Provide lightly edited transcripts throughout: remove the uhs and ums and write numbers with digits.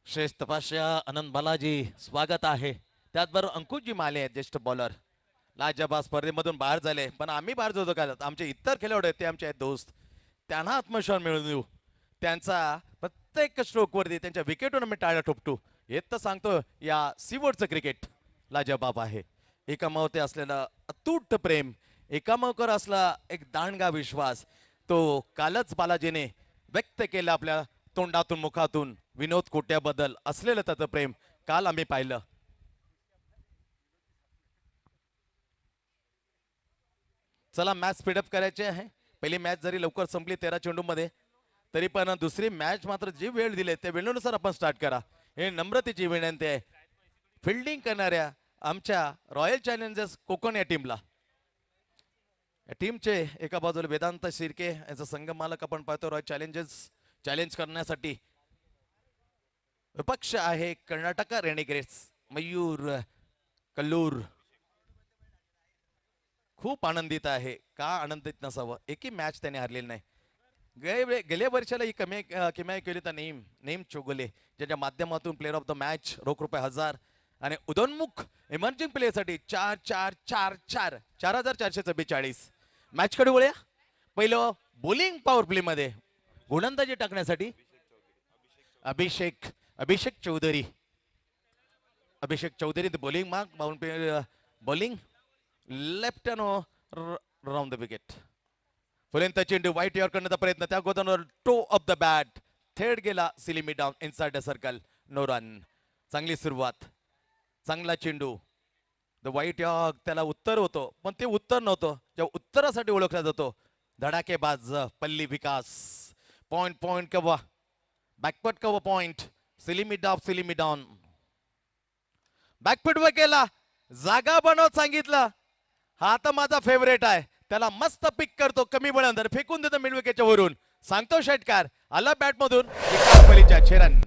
श्रेष्ठ तपस्या आनंद बालाजी स्वागत आहे. त्याचबरोबर अंकुशजी माले आहेत ज्येष्ठ बॉलर. लाजबा स्पर्धेमधून बाहेर झाले पण आम्ही बाहेर जातो का आमचे इतर खेळाडू आहेत ते आमचे आहेत दोस्त. त्यांना आत्मविश्वास मिळवून देऊ. त्यांचा प्रत्येक स्ट्रोकवरती त्यांच्या विकेटवर आम्ही टाळ्या ठोपटू. हे तर सांगतो या सीवोर्डचं क्रिकेट लाजबाब आहे. एकामावते असलेलं अतूट प्रेम, एकामावर असला एक दांडगा विश्वास तो कालच बालाजीने व्यक्त केला आपल्या तोंडातून मुखातून. विनोद कोट्याबद्दल असलेलं त्याचं प्रेम काल आम्ही पाहिलं. चला मॅच स्पीडअप करायची आहे. पहिली मॅच जरी लवकर संपली 13 चेंडूमध्ये तरी पण दुसरी मॅच मात्र जी वेळ दिली त्या वेळेनुसार आपण स्टार्ट करा हे नम्रतेची विनंती आहे फिल्डिंग करणाऱ्या आमच्या रॉयल चॅलेंजर्स कोकण या टीमला. या टीमचे एका बाजूला वेदांत शिर्के यांचा संघ मालक आपण पाहतो. रॉयल चॅलेंजर्स चॅलेंज करण्यासाठी विपक्ष आहे कर्नाटक रेनिग्रेट्स मयूर कल्लूर. खूप आनंदित आहे. का आनंदित नसावं, एकही मॅच त्याने हरलेली नाही. गेल्या वर्षाला ही किमया केली तर नेम चोगले ज्याच्या माध्यमातून प्लेअर ऑफ द मॅच रोख ₹1000 आणि उदोन्मुख इमर्जिंग प्लेसाठी 4,4,4,4,4442. मॅच कडे वळूया. पहिलं बॉलिंग पॉवर प्ले मध्ये गोलंदाजी टाकण्यासाठी Abhishek Abhishek Chaudhary. Abhishek Chaudhary bowling mark bowling left round the wicket. फुलेंता चेंडू वाईट यॉर्क करण्याचा प्रयत्न त्या गोदावर टो ऑफ द बॅट थेट गेला सिलिमी down inside the circle. No run. चांगली सुरुवात, चांगला चेंडू. द वाईट यॉर्क त्याला उत्तर होतो पण ते उत्तर नव्हतं जेव्हा उत्तरासाठी ओळखला जातो. धडाकेबाज पल्ली विकास. पॉइंट पॉइंट कवा बॅकपट कवा पॉइंट. सिलिमी डाऊन बॅकफुट वर केला. जागा बनवत सांगितलं. हा तर माझा फेवरेट आहे. त्याला मस्त पिक करतो कमी बळंदर फेकून देतो मिड विकेटच्या वरून. सांगतो षटकार आला बॅट मधून पलीच्या 6 रन.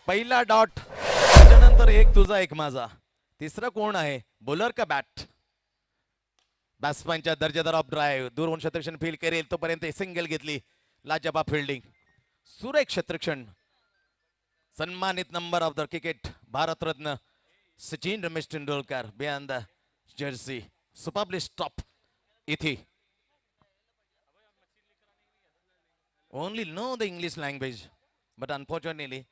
पहिला डॉट त्याच्यानंतर एक तुझा एक माझा. तिसरा कोण आहे बॉलर का बॅट. बॅट्समॅनच्या दर्जेदार ऑफ ड्राईव्ह दूरवरून क्षेत्रक्षण फील करेल तोपर्यंत सिंगल घेतली. लाजबाब फिल्डिंग सुरेख क्षेत्रक्षण. सन्मानित number of the cricket Bharat Ratna Sachin Ramesh Tendulkar beyond the Jersey superbly stop इथे. only know the English language but unfortunately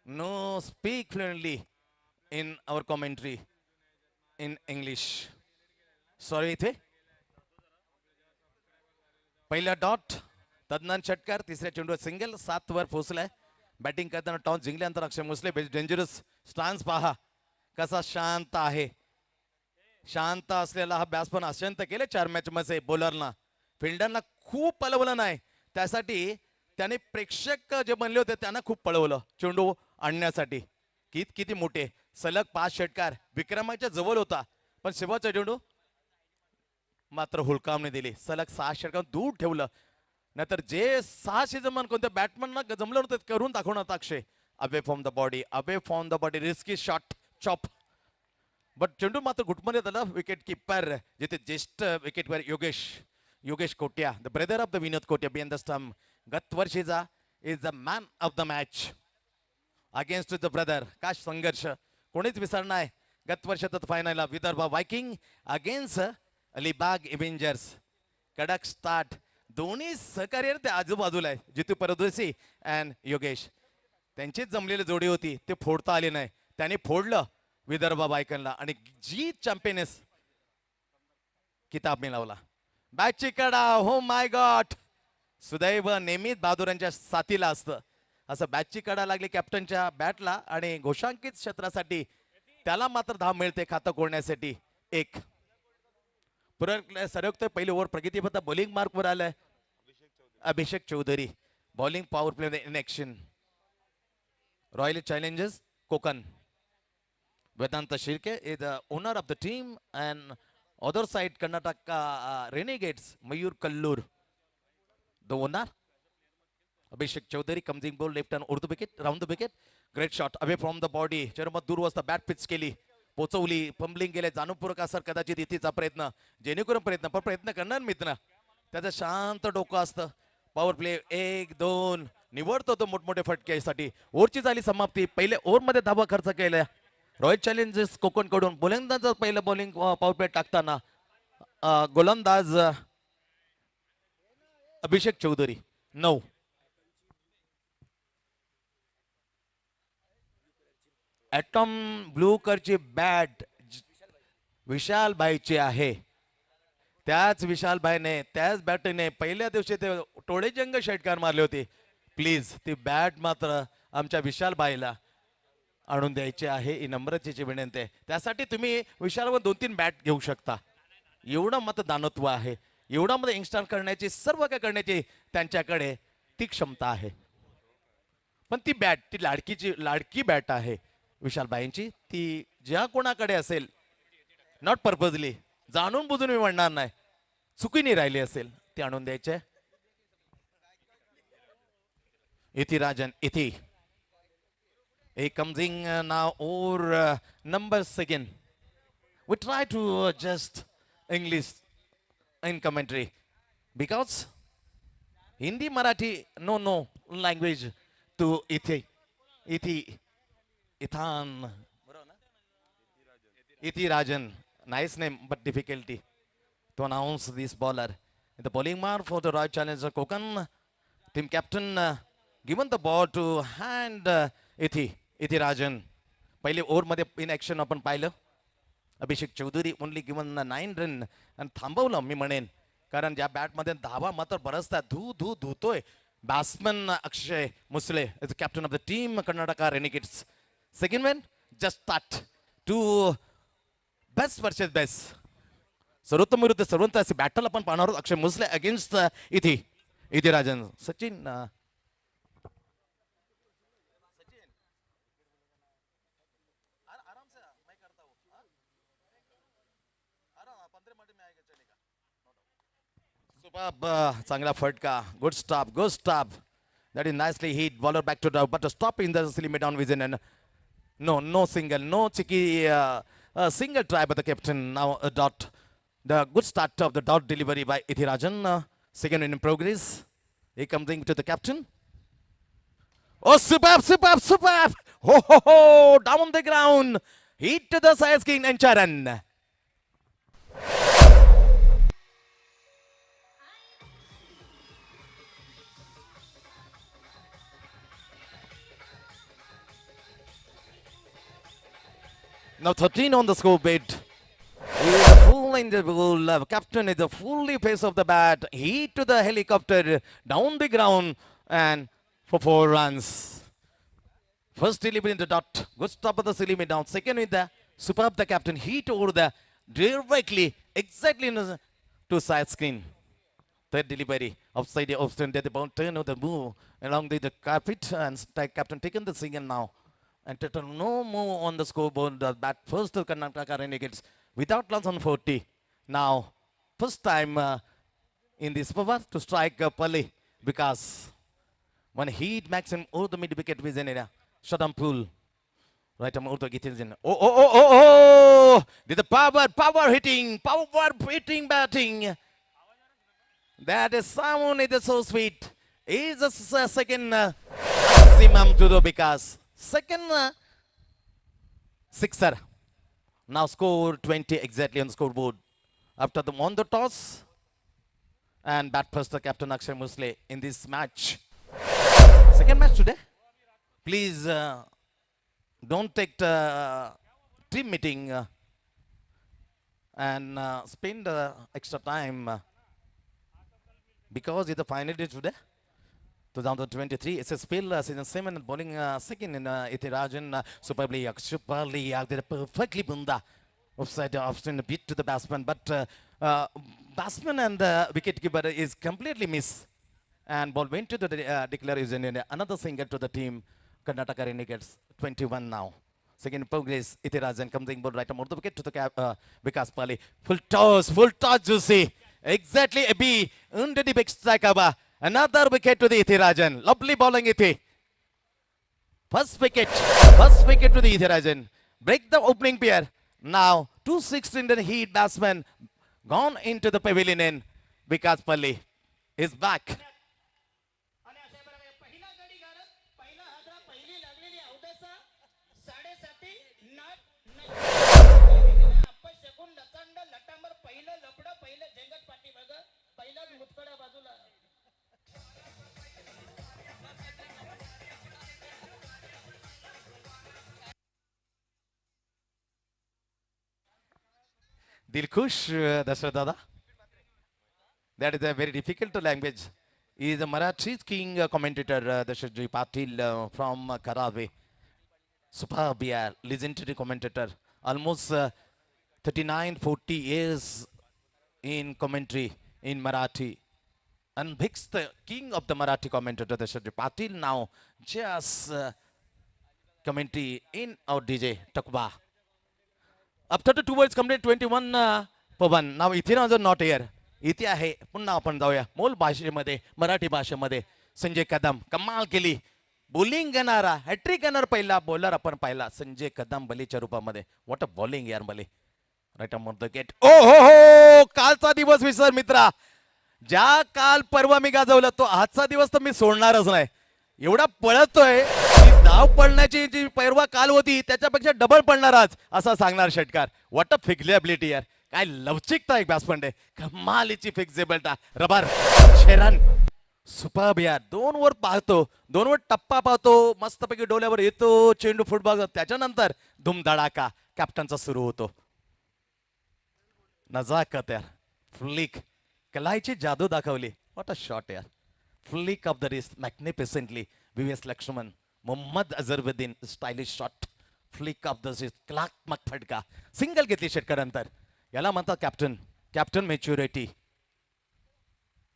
no speak fluently in our commentary in English. Sorry इथे पहिला dot तदनंतर षटकार. तिसऱ्या चेंडूवर सिंगल 7 वर पोहोचलाय. बॅटिंग करताना टॉस जिंकल्यानंतर अक्षय भोसले डेंजरस स्टान्स पहा कसा शांत आहे. शांत असलेला हा बॅट्समन अशांत केले 4 मॅच मध्ये बॉलरना फिल्डरना खूप पळवलं नाही. त्यासाठी त्याने प्रेक्षक जे बनले होते त्यांना खूप पळवलं चेंडू आणण्यासाठी. किती मोठे सलग 5 षटकार विक्रमाच्या जवळ होता पण शेवटचा चेंडू मात्र हुलकावणे दिली. सलग 6 षटकार दूर ठेवलं. नाहीतर जे 6 जमन कोणत्या बॅटमॅनना जमलं नव्हतं करून दाखवणार Akshay. Away from the body risky shot chop but चेंडू मात्र घुटमध्ये आला. विकेट किपर जिथे ज्येष्ठ विकेटवर Yogesh Kotya the brother of the Vinod Kotya beyond the stump. गत वर्षीचा is the man of the match against the brother. का संघर्ष कोणीच विसरणार नाही. गत वर्षात फायनलला Vidarbha viking against Alibag avengers. कडक स्टार्ट. दोन्ही सहकार्य ते आजूबाजूला आहे जितू परदेशी अँड योगेश. त्यांचीच जमलेली जोडी होती ते फोडता आले नाही. त्यांनी फोडलं विदर्भ वायकनला आणि जी चॅम्पियन्स किताब मिळवला. बॅटची कडा. हो माय गॉड. सुदैव नेहमीच बहादुरांच्या साथीला असतं. असं बॅटची कडा लागली कॅप्टनच्या बॅटला आणि घोषांकित क्षेत्रासाठी त्याला मात्र धाव मिळते खातं कोरण्यासाठी. एक सरयुक्त पहिली ओव्हर प्रगतीपथ बॉलिंग मार्क वर आलाय Abhishek Chaudhary. Bowling power play in action. Royal challengers Kokan Vedanta Shirke is the owner of the team, and other side Karnataka Renegades, Mayur Kallur, the owner. Abhishek Chaudhary comes in ball left and over the wicket, round the wicket. Great shot away from the body. Charamat dur was the bat pitch केली. पोचवली पंबलिंग गेले जाणूनपूर्वक असर कदाचित इथेचा प्रयत्न जेणेकरून प्रयत्न पण प्रयत्न करणार मित्र त्याचं शांत डोकं असतं पॉवर प्ले 1-2 निवडतो तो मोठमोठे फटक्यासाठी ओव्हरची झाली समाप्ती पहिले ओव्हर मध्ये धावा खर्च केला रॉयल चॅलेंजर्स कोकण कडून गोलंदाज पहिलं बॉलिंग पॉवर प्ले टाकताना गोलंदाज अभिषेक चौधरी 9 ॲटॉम ब्लू कलरची बॅट विशाल भाईची आहे त्याच विशाल भाईने त्याच बॅटने पहिल्या दिवशी ते टोळेजंग षटकार मारले होते प्लीज ती बॅट मात्र आमच्या विशाल भाईला आणून द्यायची आहे ही नम्रतेची विनंती आहे त्यासाठी तुम्ही विशालवर 2-3 बॅट घेऊ शकता एवढं मतदानत्व आहे एवढा मध्ये इन्स्टॉल करण्याची सर्व काय करण्याची त्यांच्याकडे ती क्षमता आहे पण ती बॅट ती लाडकी बॅट आहे विशालबाईंची ती ज्या कोणाकडे असेल नॉट पर्पजली जाणून बुजून मी म्हणणार नाही चुकीने राहिली असेल ती आणून द्यायचे इथी राजन इथी he comes in now or number second we try to just English in commentary because Hindi Marathi no language to ithi Ithan Ithi Rajan nice name but difficulty to announce this bowler the bowling mark for the Royal Challengers Konkan team captain given the ball to hand Ithi Rajan पहिले over मध्ये इन action आपण पाहिलं अभिषेक Chaudhary only given 9 run आणि थांबवलं मी म्हणेन कारण ज्या bat मध्ये धावा मात्र बरसतात धुतोय batsman Akshay Musale is captain of the team Karnataka renegades second one just start to best versus best सर्वोत्तम विरुद्ध सर्वोत्तम असे बॅटल आपण पाहणार आहोत अक्षय मुसले अगेन्स्ट इथे राजन सचिन चांगला फटका good stop that is nicely hit bowler back to the but a stop in the limit down within and no single no cheeky single try by the captain now a dot the good start of the dot delivery by Ithirajan second in progress he comes in to the captain oh superb ho down the ground hit to the side skin and Charan Now 13 on the scoreboard. He is full in the ball. Captain is the fully face of the bat. Hit to the helicopter down the ground and for 4 runs. First delivery in the dot. Good stop of the silly down. Second with the superb the captain. Hit over the directly exactly to side screen. Third delivery offside the ball turn of the move along the carpet and captain taken the single now. And total no more on the scoreboard. The bat first to Karnataka Renegades without runs on 40. Now, first time in this over to strike Pali because when heat maximum over the mid wicket vision area. Shadam pool. Right, I'm out getting Oh! Did the power hitting batting. That is someone is so sweet. Is a second maximum to the because. Second sixer. Now score 20 exactly on the scoreboard. After the on the toss and bat first the captain Akshay Musle in this match. Second match today. Please don't take the team meeting and spend extra time because it's the final day today. 2023 it's a spill season 7 bowling second in Ithirajan superbly did perfectly bunda offside option beat to the batsman but batsman and the wicketkeeper is completely miss and ball went to the declaration another single to the team Karnataka Renegades 21 now Second progress, Ithirajan comes in, right more the wicket to the cap, Vikas Pali. Full toss, juicy. Exactly, a B. Under the big strike, another wicket to the Ithirajan. Lovely bowling, Ithi. First wicket to the Ithirajan. Break the opening pair. Now, 216 in the heat batsman gone into the pavilion in. Vikas Pali is back. Dilkush, Dashrath Dada. That is a very difficult language. He is a Marathi king commentator, Dashrath Patil from Karave. Superb, yeah, legendary commentator. Almost 39-40 years in commentary in Marathi. And Bhix, the king of the Marathi commentator, Dashrath Patil, now just commentary in our DJ Takba. After the 2 words complete 21 Pavan. Now Ithirajan not here. इथे आहे पुन्हा आपण जाऊया मूळ भाषेमध्ये मराठी भाषेमध्ये संजय कदम कमाल केली बॉलिंग करणारा हॅट्रिक करणार पहिला बॉलर आपण पाहिला संजय कदम बलीच्या रूपामध्ये व्हॉट अ बॉलिंग यार बली राईट ऑन द गेट ओ हो कालचा दिवस विसर मित्रा ज्या काल परवा मी गाजवलं तो आजचा दिवस तर मी सोडणारच नाही एवढा पळतोय की धाव पडण्याची जी परवा काल होती त्याच्यापेक्षा डबल पडणार आज असा सांगणार षटकार व्हॉट अ फिक्झिबिलिटी यार काय लवचिकता एक बॅट्समन आहे कमालीची फिक्झिबिलिटी रबर शेरन सुपर्ब यार 2 ओव्हर पाहतो 2 ओव्हर टप्पा पाहतो मस्तपैकी डोल्यावर येतो चेंडू फुटबॉल त्याच्यानंतर धुमधडाका कॅप्टनचा सुरू होतो नजाकत यार फ्लिक कलाईची जादू दाखवली व्हॉट अ शॉट यार flick of the wrist magnificently VVS Laxman Mohammad Azharuddin stylish shot flick of the wrist कलात्मक फटका सिंगल घेतली षटकानंतर याला म्हणतात कॅप्टन मॅच्युरिटी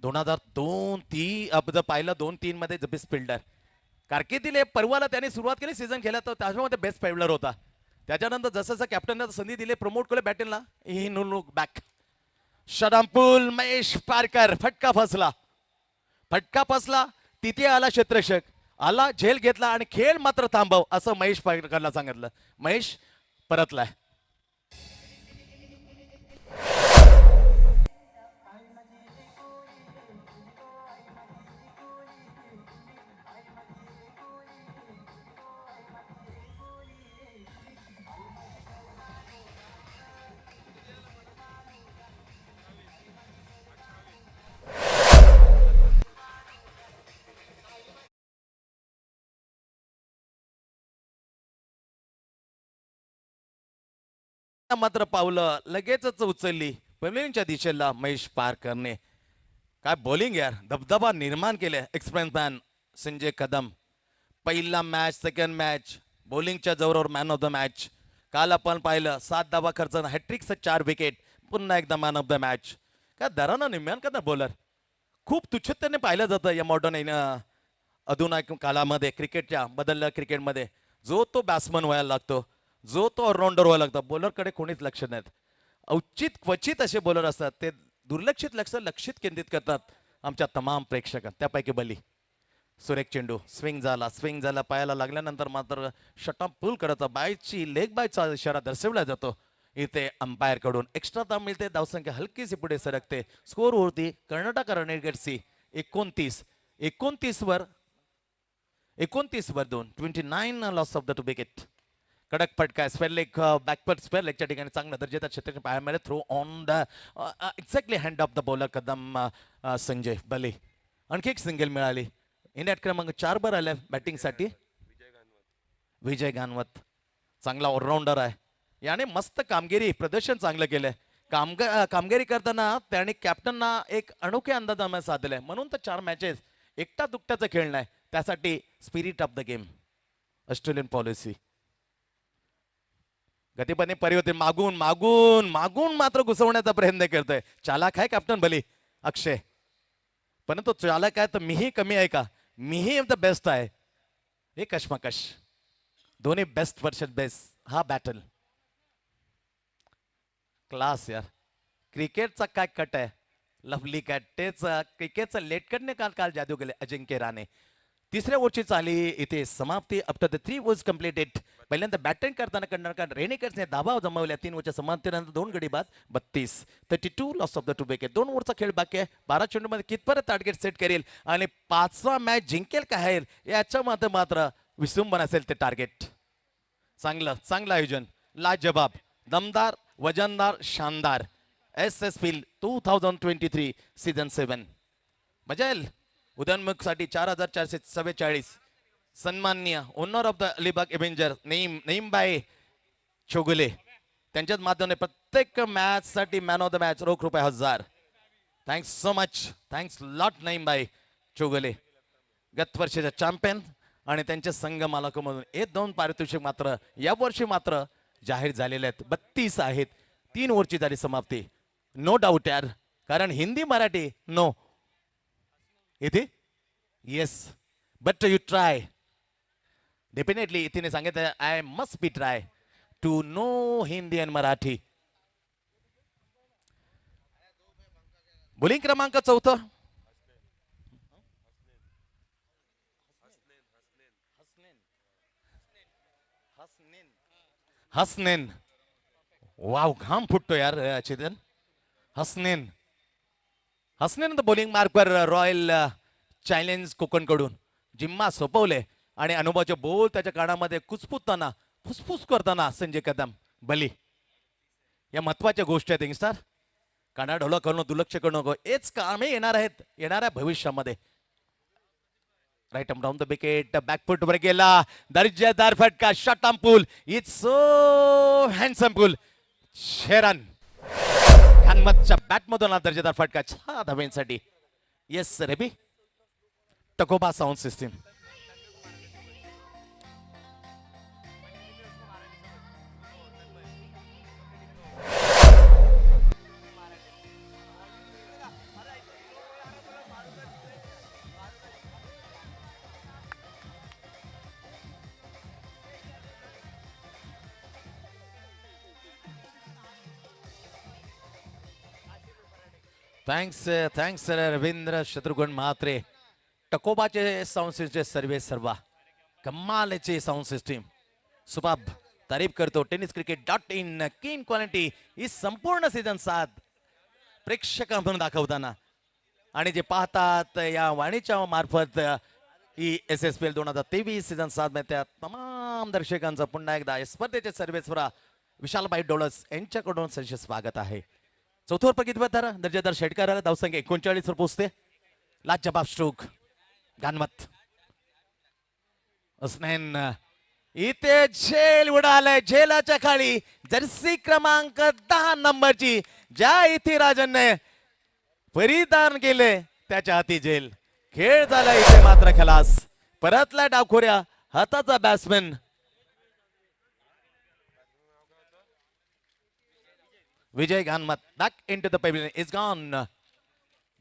2002-3 पाहिलं 2-3 मध्ये बेस्ट फिल्डर कारकिर्दीले परवाला त्याने सुरुवात केली सीझन खेळला तर त्याच्यामध्ये बेस्ट फिल्डर होता त्याच्यानंतर जसं जसं कॅप्टनला संधी दिली प्रमोट केलं बॅटिंगला ही नो लुक बॅक शडामपूल महेश पारकर फटका फसला तिथे आला क्षेत्ररक्षक आला झेल घेतला आणि खेळ मात्र थांबव असं महेश पारकरला सांगितलं महेश परतलाय मात्र पावलं लगेचच उचलली पवेलियनच्या दिशेला महेश पारकरने काय बॉलिंग यार दबदबा निर्माण केले एक्सपिरियन्स मॅन संजय कदम पहिला मॅच सेकंड मॅच बॉलिंगच्या जोरावर मॅन ऑफ द मॅच काल आपण पाहिलं 7 धावा खर्च हॅट्रिकचं 4 विकेट पुन्हा एकदा मॅन ऑफ द मॅच काय दरानं निम्यान का बॉलर खूप तुच्छतेने पाहिलं जातं या मॉडर्न आधुनिक काळामध्ये क्रिकेटच्या बदलल्या क्रिकेटमध्ये जो तो बॅट्समन व्हायला लागतो जो तो ऑलराऊंडर व्हायला लागतो बॉलरकडे कोणीच लक्ष नाहीत औचित क्वचित असे बॉलर असतात ते दुर्लक्षित लक्षित केंद्रित करतात आमच्या तमाम प्रेक्षक त्यापैकी बली सुरेख चेंडू स्विंग झाला पायाला लागल्यानंतर मात्र शटअप पुल करत बायची लेग बायचा इशारा दर्शवला जातो इथे अंपायर कडून एक्स्ट्रा धाव मिळते धावसंख्या हलकीशी पुढे सरकते स्कोर वरती कर्नाटक रनेगेट्सची 29 वर 2 29 लॉस ऑफ द 2 विकेट कडक फटका स्पेअर लेग बॅकवर्ड स्पेअर लेगच्या ठिकाणी चांगल्या दर्जाचा क्षेत्र पायामध्ये throw on the exactly hand of the bowler Kadam Sanjay बले आणखी एक सिंगल मिळाली इंडिया क्रमांक 4 वर आल्या बॅटिंगसाठी विजय गानवत चांगला ऑलराऊंडर आहे याने मस्त कामगिरी प्रदर्शन चांगलं केलंय कामगिरी करताना त्याने कॅप्टनना एक अनोख्या अंदाजामध्ये साधलंय म्हणून तर 4 मॅचेस एकटा दुकट्याचं खेळणं आहे त्यासाठी spirit of the game Australian policy गतीपणे परिवर्तन मागून मात्र घुसवण्याचा प्रयत्न करतोय चालाक आहे कॅप्टन बली अक्षय पण तो चालाक आहे तर मीही कमी आहे का मीही द बेस्ट आहे हे कशमकश दोन्ही बेस्ट वर्सेस बेस्ट हा बॅटल क्लास यार. क्रिकेटचा काय कट आहे. लवली कट तेच क्रिकेटचा लेट कटने काल काल जादू केले अजिंक्य राणे. तिसऱ्या ओव्हरची चाली इथे समाप्ती. After the 3 overs completed. पहिल्यांदा बॅटिंग करताना कर्नाटक रेनेकर्सने धावा जमवल्या. 3 ओव्हरच्या समाप्तीनंतर 2 गडी बाद 32 लॉस ऑफ द 2 विकेट. 2 ओव्हरचा खेळ बाकी आहे. 12 चेंडूमध्ये कितपर्यंत टार्गेट सेट करेल आणि 5वा मॅच जिंकेल का आहे याच्यामध्ये मात्र विसंबन असेल ते टार्गेट. चांगलं आयोजन, लाजबाब, दमदार, वजनदार, शानदार. S S field 2023 season 7. मजा येईल. उदयनमुखसाठी 4444 सन्माननीय ओनर ऑफ द अलिबाग एव्हेंजर नईमबाई चोगुले त्यांच्याच माध्यमाने प्रत्येक मॅच साठी मॅन ऑफ द मॅच रोख ₹1000. Thanks so much. Thanks lot Naeembhai Chogule, गत वर्षीच्या चॅम्पियन आणि त्यांचे संघ मालकामधून हे 2 पारितोषिक मात्र या वर्षी मात्र जाहीर झालेले आहेत. 32 आहेत. 3 ओव्हरची झाली समाप्ती. नो डाऊट यार, कारण हिंदी मराठी नो इथे yes but you try definitely. इथे सांगितलं I must be try to know Hindi and Marathi. Bowling क्रमांक 4 हसनेन. वाव घाम फुटतो यार चेतन. हसनेन द बॉलिंग मार्कवर रॉयल चॅलेंज कोकण कडून जिम्मा सोपवले आणि अनुभवाचे बोल त्याच्या कानामध्ये कुचपुताना फुसफुस करताना संजय कदम बली. या महत्वाच्या गोष्टी आहेत यंगस्टर. काना ढोला करणं दुर्लक्ष करू नको. हेच कामे येणार आहेत येणाऱ्या भविष्यामध्ये. Right down the wicket backfoot वर गेला. दर्जेदार फटका. Shot on pull. It's so handsome pull. Sharon हनमतच्या बॅट मधून दर्जेदार फटका 6 धावांसाठी. Yes Rebi Takoba sound system. Thanks Ravindra Shatrughna Mhatre. टकोबाचे साऊंड सिस्टम सर्वा कमालचे साऊंड सिस्टीम. सुपाब तारीफ करतो. टेनिस क्रिकेट .in कीन क्वालिटी ही संपूर्ण सीझन 7 प्रेक्षकांकडून दाखवताना आणि जे पाहतात या वाणीच्या मार्फत ही SSPL 2023 सीझन 7 मध्ये त्या तमाम दर्शकांचं पुन्हा एकदा या स्पर्धेचे सर्वेसर्वा विशालभाई डोळस यांच्याकडून संशय स्वागत आहे. चौथ्यावर बघितलं दर्जेदार षटकाराला धावसंख्या 39 वर पोहोचते. लाजबाब स्ट्रोक गानमत. हसनैन इथे झेल उडालाय. झेलाच्या खाली जर्सी क्रमांक 10 नंबरची ज्या इथे राजनने परिधान केले त्याच्या हाती झेल. खेळ झाला इथे मात्र खलास. परतला डावखोऱ्या हाताचा batsman Vijay Ganmat. Back into the pavilion is gone.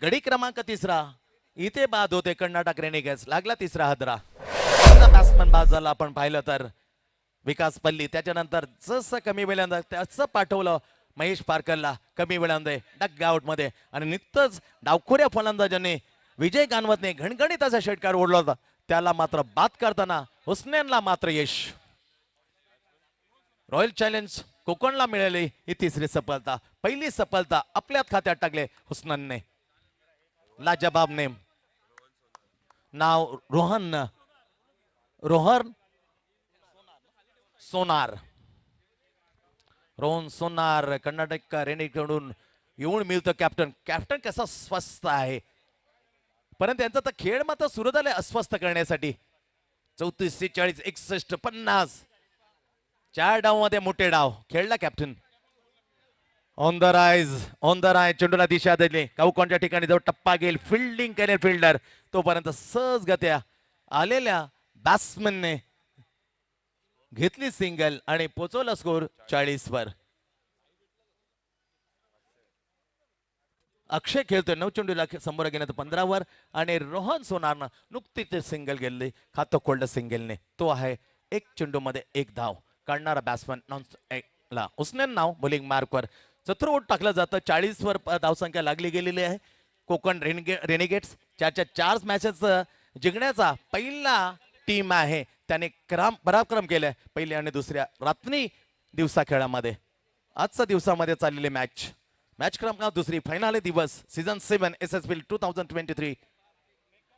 गडी क्रमांक 3 इथे बाद होते कर्नाटक रेनेगर्स. लागला 3रा हदरा. बॅट्समन बाद झाला. आपण पाहिलं तर विकास पल्ली. त्याच्यानंतर जसं कमी वेळांमध्ये त्याचं पाठवलं महेश पारकरला कमी वेळांमध्ये डग आउट मध्ये आणि नुकतंच डावखोऱ्या फलंदाजाने विजय गानवतने घणघणीत असा षटकार ओढला होता त्याला मात्र बाद करताना हुसनैनला मात्र यश. रॉयल चॅलेंज कोकणला मिळाली ही 3री सफलता. पहिली सफलता आपल्याच खात्यात टाकले हुसनैनने. लाजबाब नेम. नाव रोहन सोनार. रोहन सोनार कर्नाटक रेनेकडून येऊन मिळतं कॅप्टन. कॅप्टन कसा स्वस्थ आहे परंतु त्यांचा तर खेळ मात्र सुरू झालाय अस्वस्थ करण्यासाठी. 34 46 61 50 4 डाव मध्ये मोठे डाव खेळला कॅप्टन. ऑन द राय चेंडूला दिशा दिली. काऊ कोणत्या ठिकाणी जाऊ टप्पा घेईल. फिल्डिंग करेल फिल्डर. तोपर्यंत सहजगत्या आलेल्या बॅट्समनने घेतली सिंगल आणि पोचवला स्कोर 40 वर. अक्षय खेळतोय 9 चेंडूला समोर घेण्यात 15 वर आणि रोहन सोनारनं नुकतीच सिंगल गेली. खातं खोललं सिंगलने. तो आहे 1 चेंडू मध्ये 1 धाव. काढणारा बॅट्समन ला उसने नाव बॉलिंग मार्कवर चतुर्भुज टाकलं जातं. 40 वर धावसंख्या लागली गेलेली आहे. कोकण रेनिगेट्स ज्याच्या 4 मॅचेस जिंकण्याचा पहिला टीम आहे. त्याने पराक्रम केलाय पहिल्या आणि दुसऱ्या रात्री दिवसा खेळामध्ये. आजच्या दिवसामध्ये चाललेली मॅच क्रमांक दुसरी फायनल दिवस सीझन 7 SSPL 2023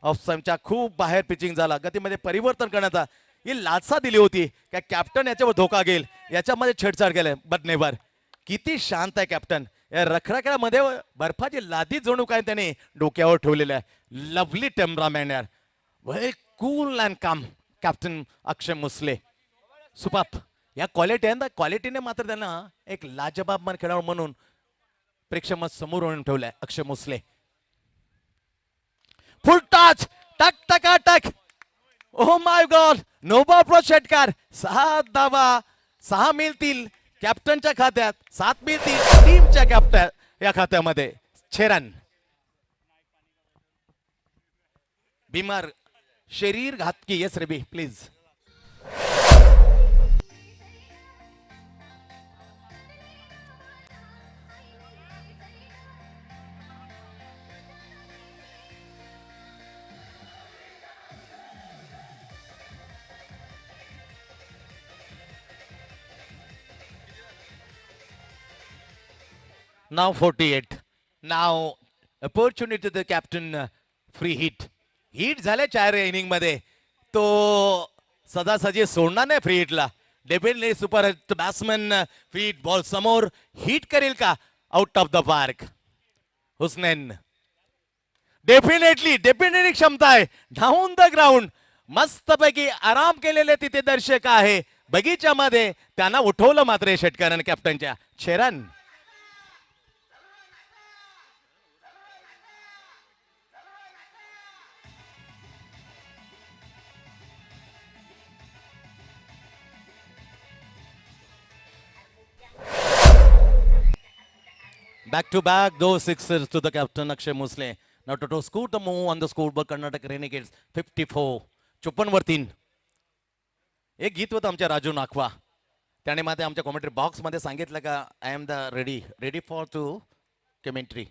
ऑफसाईडच्या खूप बाहेर पिचिंग झाला. गतीमध्ये परिवर्तन करण्याचा ही लालसा दिली होती का कॅप्टन याच्यावर धोका घेईल, याच्यामध्ये छेडछाड केले बट नेव्हर. किती शांत आहे कॅप्टन. या रखरख्यामध्ये बर्फाची लादी जणू काय त्याने डोक्यावर ठेवलेलं आहे. लवली टेम्परामेंट यार, व्हेरी कूल अँड काम कॅप्टन अक्षय मुसले. सुपाप या क्वालिटी आहे ना, क्वालिटीने मात्र त्यांना एक लाजबाब खेळाडू म्हणून प्रेक्षक समोर आणून ठेवलाय अक्षय मुसले. फुल टच टक टका टक. ओ माय गॉड, नोबा षटकार. 6 धावा, 6 मिळतील कॅप्टनच्या खात्यात, 7 मिळतील टीमच्या कॅप्टन या खात्यामध्ये. 6 रन. बीमार शरीर घातकी. Yes Rebi please. Now 48. Now opportunity to the captain. Free hit. Hit झाले 4 इनिंग मध्ये. तो सदासजी सोडणार नाही फ्री हिटला. Definitely super batsman free hit ball समोर हिट करेल का out of the park. Husnain definitely क्षमता आहे. डाऊन द ग्राउंड मस्तपैकी आराम केलेले तिथे दर्शक आहे बगीच्यामध्ये. त्यांना उठवलं मात्र षटकाराने कॅप्टनच्या. 6 run. Back to back, those sixes to the captain Akshay Musle. Now to score the move on the scoreboard, Karnataka Renegades 54. 54 वर 3. एक गीत होतं आमच्या राजू नाखवा. त्याने मात्र आमच्या कॉमेंट्री बॉक्स मध्ये सांगितलं का I am the ready for to commentary.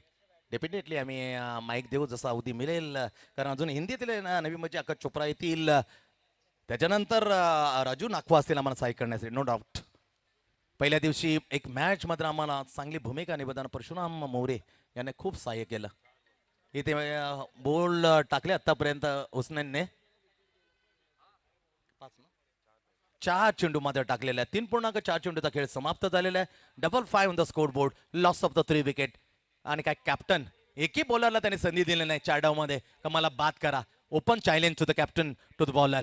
Definitely आम्ही माईक देऊ जसा अवधी मिळेल, कारण अजून हिंदीतील नवी म्हणजे अक्का चोप्रा येतील, त्याच्यानंतर राजू नाखवा असतील आम्हाला सहाय्य करण्यासाठी. नो डाऊट पहिल्या दिवशी एक मॅच मध्ये आम्हाला चांगली भूमिका निभावताना परशुराम मोरे याने खूप सहाय्य केलं. इथे बोल टाकले आतापर्यंत हुसनैनने 4 चेंडू मध्ये टाकलेला आहे. 3.4 चेंडूचा खेळ समाप्त झालेला आहे. 5-5 on the score board. Loss of the 3 wicket. आणि काय कॅप्टन एकही बॉलरला त्याने संधी दिली नाही 4 डाव मध्ये का मला बाद करा. Open challenge to the captain to the bowler.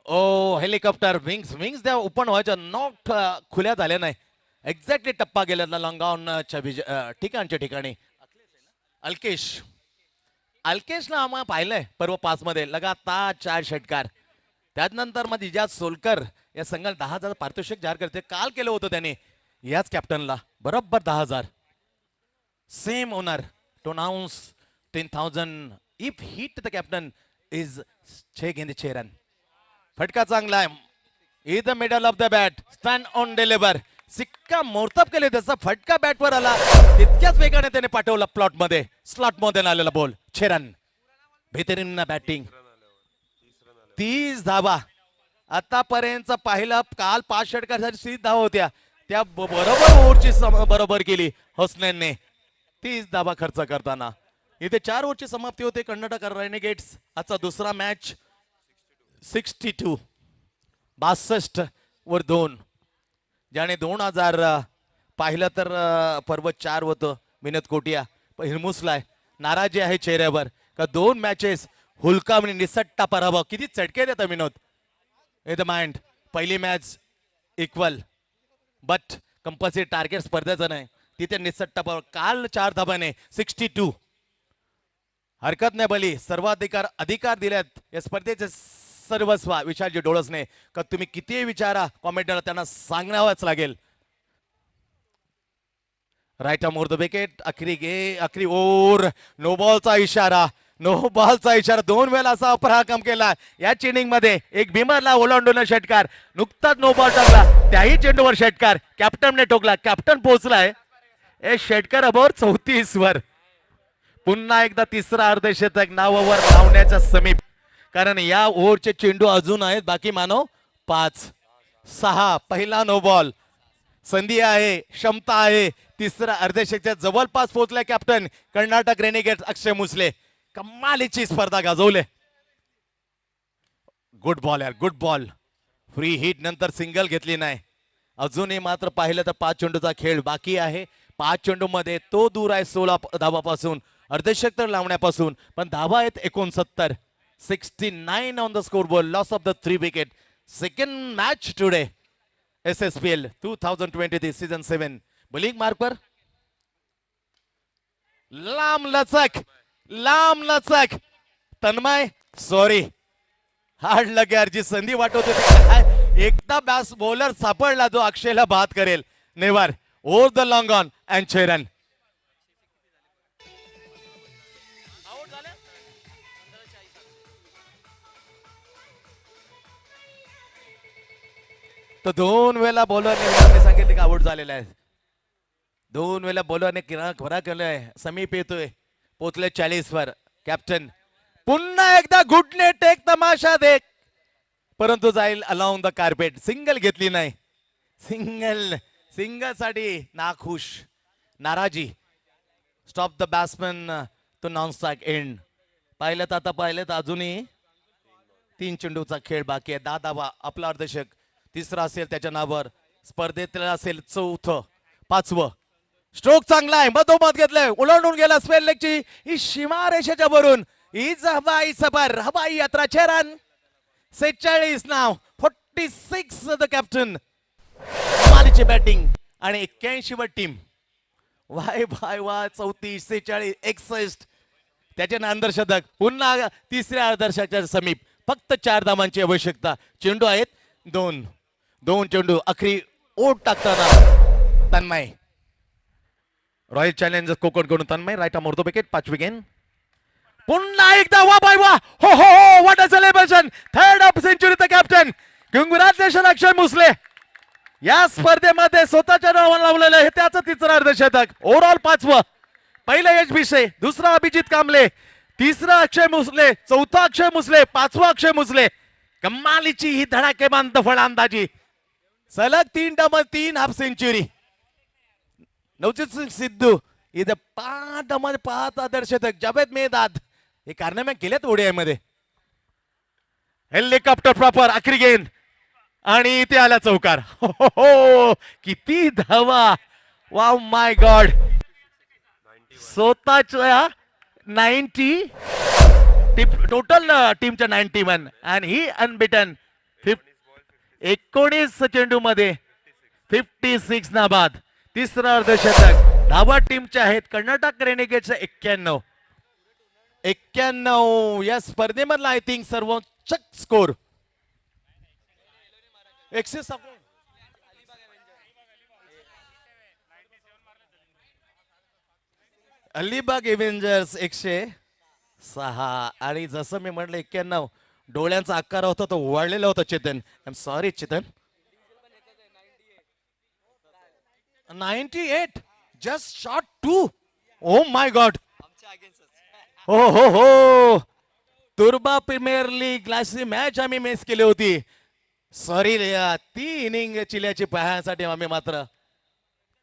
ओ हेलिकॉप्टर विंग्स त्या ओपन व्हायच्या नॉट खुल्या झाल्या नाही. एक्झॅक्टली टप्पा गेला लॉंगॉनच्या ठिकाणी. अल्केशला आम्हाला पाहिलंय पर्व 5 मध्ये लगातार 4 षटकार. त्यानंतर मग इजाज सोलकर या संघाला 10,000 पारितोषिक जाहीर करते. काल केलं होतं त्याने याच कॅप्टनला बरोबर 10,000. Same owner to announce 10,000 if hit the captain is 6 गेंद 6 रन. फटका चांगला आहे. In the middle of the bat stand on deliver. सिक्का मोर्तब केले त्याचा फटका बॅटवर आला. तितक्याच वेगाने त्याने पाठवला प्लॉट मध्ये स्लॉट मध्ये आलेला बॉल. 6 रन. बेहतरीन बॅटिंग. 30 धावा आतापर्यंत पाहिलं. काल 5 षटकासाठी 30 धावा होत्या त्या बरोबर ओव्हरची बरोबर केली हुसनैनने 30 धावा खर्च करताना. इथे 4 ओव्हरची समाप्ती होते. कर्नाटक रेनेगेट्स आजचा दुसरा मॅच 62 वर 2. ज्याने 2000 पाहिलं तर पर्व 4 होतं. विनोद कोटिया हिरमुसलाय. नाराजी आहे चेहऱ्यावर का 2 मॅचेस हुलका आणि निसट्टा पराभव. किती चटके देतात विनोद. इन द माइंड पहिली match equal but compulsory target स्पर्धेचं नाही तिथे निसट्टा पराभव. काल 4 धाब्याने 62. हरकत नाही बली. अधिकार दिल्यात या स्पर्धेचे सर्वस्व विशालजी डोळसने का तुम्ही किती विचारा कॉमेंटर त्यांना सांगावंच लागेल. Right on more the wicket. आखरी ओव्हर नो बॉलचा इशारा. नो बॉलचा इशारा. 2 वेळा असा अपराक्रम केला या इनिंग मध्ये. एक भीमरला ओलांडून षटकार. नुकताच नो बॉल टाकला त्याही चेंडूवर षटकार. कॅप्टनने ठोकला. कॅप्टन पोहोचलाय हे षटकार अबोर 34 वर. पुन्हा एकदा तिसरा अर्धशतक नावावर लावण्याच्या समीप. कारण या ओव्हरचे चेंडू अजून आहेत बाकी मानव 5-6. पहिला नो बॉल. संधी आहे, क्षमता आहे. तिसरा अर्धशतकाच्या जवळपास पोहोचलाय कॅप्टन कर्नाटक रेनेगेट्स अक्षय मुसले. कमालीची स्पर्धा गाजवले. गुड बॉल यार, गुड बॉल. फ्री हिट नंतर सिंगल घेतली नाही. अजूनही मात्र पाहिलं तर 5 चेंडूचा खेळ बाकी आहे. 5 चेंडू मध्ये तो दूर आहे 16 धावापासून, अर्धशतक लावण्यापासून. पण धावा आहेत 69. 69 on the score board. Loss of the 3 wicket. Second match today SSPL 2023 season 7. Bowling मार्कवर लांब लचक. तन्मय सॉरी हार्ड लग्यार जी संधी वाटत होती. एकदा बॅस बॉलर सापडला जो अक्षयला बाद करेल. Never over the long on and Cheran. तो 2 वेळा बॉलरने सांगितले की आउट झालेला आहे. 2 वेळा बॉलरने खरा केलाय. समीप येतोय. पोचले 40 वर. कॅप्टन पुन्हा एकदा घुटणे टेक तमाशा देख. परंतु जाईल अलाउन द कार्पेट. सिंगल घेतली नाही. सिंगल साठी नाखुश, नाराजी. स्टॉप द बॅट्समॅन तो नॉन स्ट्राइक एंड. पाहिलं तर अजूनही 3 चेंडूचा खेळ बाकी आहे. 10 धावा. आपला अर्धशतक तिसरा असेल त्याच्या नावावर. स्पर्धेतला असेल 4थं, 5वं. स्ट्रोक चांगला आहे. मधोमध घेतलंय. ओलांडून गेला स्पेल लेगची ही सीमा रेषेच्या वरून. हीच हवाई सफर, हवाई यात्रा. Run 46 now. 46 the captain. कमालीची बॅटिंग आणि 81 वर टीम. वाय 34, 46, 61. त्याच्या अंतर्शतक. पुन्हा तिसऱ्या अर्धशतकाच्या समीप. फक्त 4 धावांची आवश्यकता. चेंडू आहेत 2 चेंडू. अखरी ओट टाकताना तन्मय. रॉयल चॅलेंजर्स कोकण कडून Tanmay right arm off wicket. 5 wicket. पुन्हा एकदा वा बाय वा. हो हो हो. What a celebration. Third half century the captain. Congratulation Akshay Musle. या स्पर्धेमध्ये स्वतःच्या नावाला लावलेलं हे त्याचं तिसरं अर्धशतक. ओव्हरऑल 5वं. पहिलं यश भिसे, दुसरा अभिजित कांबळे, तिसरा अक्षय मुसले, चौथा अक्षय मुसले, 5वा अक्षय मुसले. कमालीची ही धडाकेबांध फलंदाजी. सलग 3 double 3 half century. Navjeet Singh Sidhu इथे 5 डबल 5 अर्धशतक. जावेद मेहदाद हे कारनामे केलेत ओडीआय मध्ये. Helicopter proper. आखरी गेंद आणि इथे आला चौकार. हो हो हो. किती धावा. वाव माय गॉड. स्वतःच्या 90 टोटल टीमच्या 91 आणि ही अनबिटन. 19 चेंडू मध्ये 56 ना बाद. तिसरा अर्धशतक. धावा टीमच्या आहेत कर्नाटक रेनेगेट्सच्या 91 या स्पर्धेमधला आय थिंक सर्वोच्च स्कोर. अलिबाग एव्हेंजर्स 106. आणि जसं मी म्हटलं 91 डोळ्यांचा आकार होता तो वाढलेला होता. Chetan I am sorry Chetan. 98 just short 2. Oh my god. हो हो हो. तुर्बा प्रीमियर लीग लास्टची मॅच आम्ही मिस केली होती. सॉरी ती इनिंग चिल्याची पाहण्यासाठी आम्ही मात्र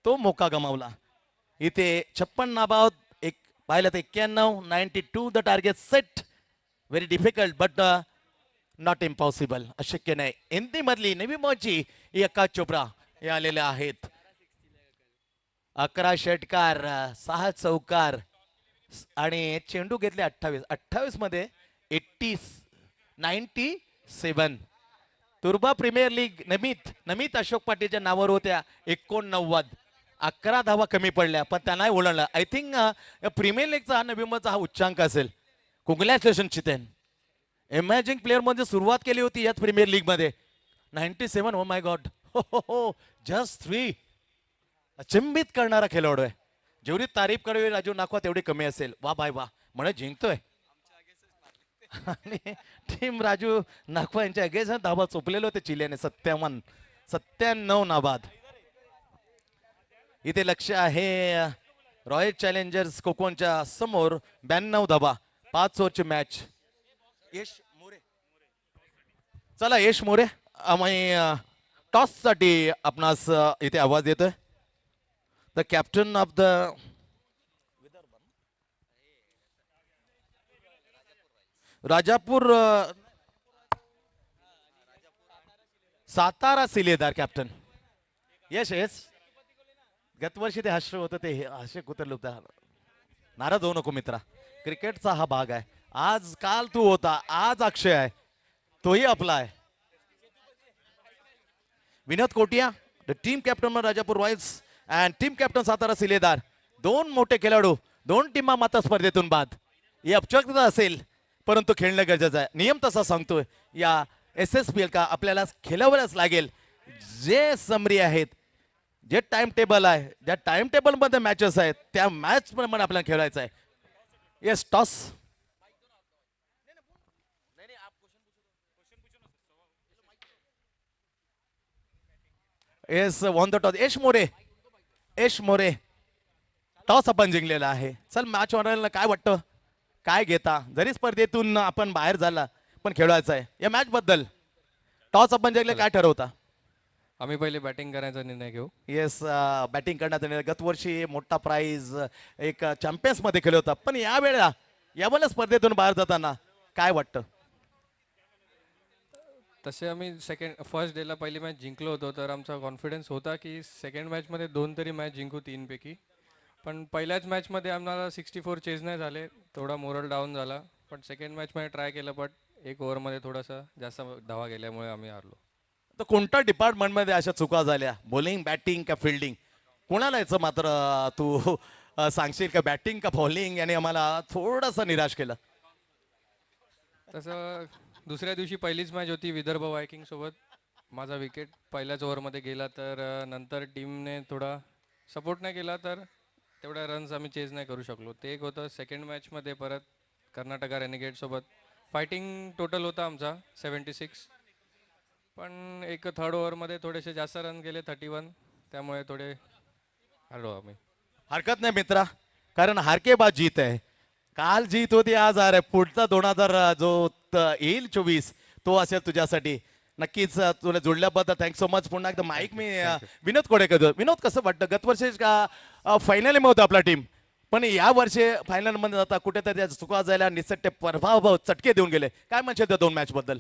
तो मोका गमावला. इथे 56 नाबाद. एक पाहिलं तर 91. 92 the target set. Very difficult but not impossible. अशक्य नाही. हिंदी मधली नवी मौजी आकाश चोप्रा हे आलेले आहेत. 11 षटकार, 6 चौकार आणि चेंडू घेतले 28 मध्ये 97. तुर्बा प्रीमियर लीग नमित अशोक पाटीलच्या नावावर होत्या 89. 11 धावा कमी पडल्या पण त्यांना ओलांडला. आय थिंक प्रीमियर लीगचा नवीमचा हा उच्चांक असेल. कॉंग्रॅच्युलेशन चितेन. इमॅजिंग प्लेअर मध्ये सुरुवात केली होती याच प्रीमियर लीग मध्ये. 97. ओ माय गॉड. हो हो हो. जस्ट 3. अचंबित करणारा खेळाडू आहे. जेवढी तारीफ करावी राजू नाखवा तेवढी कमी असेल. वा बाय वा. म्हणजे जिंकतोय. आणि टीम राजू नागवा यांच्या अगेन्स्ट धाबा चोपलेले होते चिल्याने 97 नाबाद. इथे लक्ष आहे रॉयल चॅलेंजर्स कोकणच्या समोर 92 धाबा 5 ओव्हरची मॅच. यश मोरे, चला यश मोरे आम्ही टॉस साठी आपणास इथे आवाज देतोय. The captain of the Rajapur Satara Siledar captain Yash yes. गतवर्षी ते हास्य होतं ते हास्य कुतरलं होतं. नाराज होऊ नको मित्रा, क्रिकेटचा हा भाग आहे. आज काल तू होता, आज अक्षय आहे, तोही आपला आहे. Vinod Kotiya the team captain Rajapur royals and team captain Satara Siledar. दोन मोठे खेळाडू, दोन टीमा मात्र स्पर्धेतून बाद. ही अपचकता असेल परंतु खेळणं गरजेचं आहे. नियम तसा सांगतोय या SSPL का आपल्याला खेळावंच लागेल. जे समरी आहेत, जे टाइम टेबल आहे, ज्या टाइम टेबल मध्ये मॅचेस आहेत त्या मॅच प्रमाणे आपल्याला खेळायचं आहे. Yes toss. Yes on the toss Yash more. Yash more toss आपण जिंकलेला आहे. चल मॅच वाढायला काय वाटतं, काय घेता? जरी स्पर्धेतून आपण बाहेर झाला पण खेळायचं आहे. या मॅच बद्दल टॉस आपण जिंकले, काय ठरवता? आम्ही पहिले बॅटिंग करायचा निर्णय घेऊ. येस बॅटिंग करण्यात निर्णय. गतवर्षी मोठा प्राइज एक चॅम्पियन्स मध्ये खेळ होता, पण यावेळेला यावेळेला स्पर्धेतून बाहेर जाताना काय वाटतं? तसे आम्ही फर्स्ट डेला पहिली मॅच जिंकलो होतो, तर आमचा कॉन्फिडन्स होता की सेकंड मॅचमध्ये 2 तरी मॅच जिंकू 3 पैकी. पण पहिल्याच मॅचमध्ये आम्हाला 64 चेज नाही झाले, थोडा मोरल डाऊन झाला. पण सेकंड मॅचमध्ये ट्राय केलं, बट एक ओव्हरमध्ये थोडासा जास्त धावा गेल्यामुळे आम्ही हारलो. तर कोणत्या डिपार्टमेंटमध्ये अशा चुका झाल्या, बॉलिंग बॅटिंग का फिल्डिंग? कोणाला याचं मात्र तू सांगशील का, बॅटिंग का बॉलिंग याने आम्हाला थोडंसं निराश केलं? तसं दुसऱ्या दिवशी पहिलीच मॅच होती विदर्भ वायकिंग सोबत. माझा विकेट पहिल्याच ओव्हरमध्ये गेला, तर नंतर टीमने थोडा सपोर्ट नाही केला, तर तेवढ्या रन्स आम्ही चेज नाही करू शकलो. ते एक होतं. सेकंड मॅचमध्ये परत कर्नाटका रेनिगेटसोबत फायटिंग टोटल होता आमचा 76, पण एक थर्ड ओव्हरमध्ये थोडेसे जास्त रन गेले 31, त्यामुळे थोडे हरलो आम्ही. हरकत नाही मित्रा, कारण हार के बाद जीत आहे. काल जीत होती, आज हार आहे. पुढचा 2000 जो येईल 24 तो असेल तुझ्यासाठी. नक्कीच तुला जोडल्याबद्दल थँक्स सो मच. पुन्हा एकदा माईक मी विनोद कोडेकर. विनोद कसं वाटतं, गतवर्षी का फायनल मध्ये होतं आपला टीम, पण या वर्षी फायनल मध्ये जाता कुठेतरी चुका झाल्या, निसट्टे प्रभाव चटके देऊन गेले. काय म्हणशील त्या 2 मॅच बद्दल?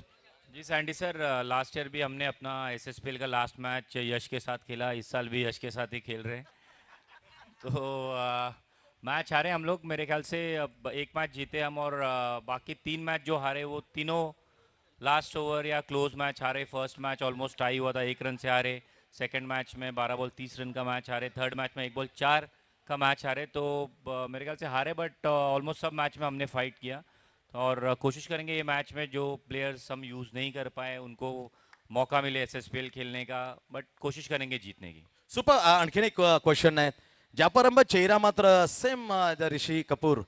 जी सैंडी सर, लास्ट ईयर भी हमने अपना SSPL का लास्ट मैच यश के साथ खेला, इस साल भी यश के साथ ही खेल रहे हैं. तो मैच हारे हम लोग, मेरे ख्याल से एक मैच जीते हम, और बाकी 3 मैच जो हारे वो तीनों लास्ट ओवर या क्लोज मैच हारे. फर्स्ट मैच ऑलमोस्ट टाई हुआ था, 1 रन से हारे. सेकंड मैच में 12 बॉल 30 रन का मैच हारे. थर्ड मैच में 1 बॉल 4 का मैच हारे. तो मेरे ख्याल से हारे, बट ऑलमोस्ट सब मैच में हमने फाइट किया. और कोशिश करेंगे ये मैच में जो प्लेयर्स हम यूज़ नहीं कर पाए उनको मौका मिले SSPL खेलने का, बट कोशिश करेंगे जीतने की. सुपर. आणखीन एक क्वेश्चन आहे. ज्यापर्यंत चेहरा मात्र सेम ऋषी कपूर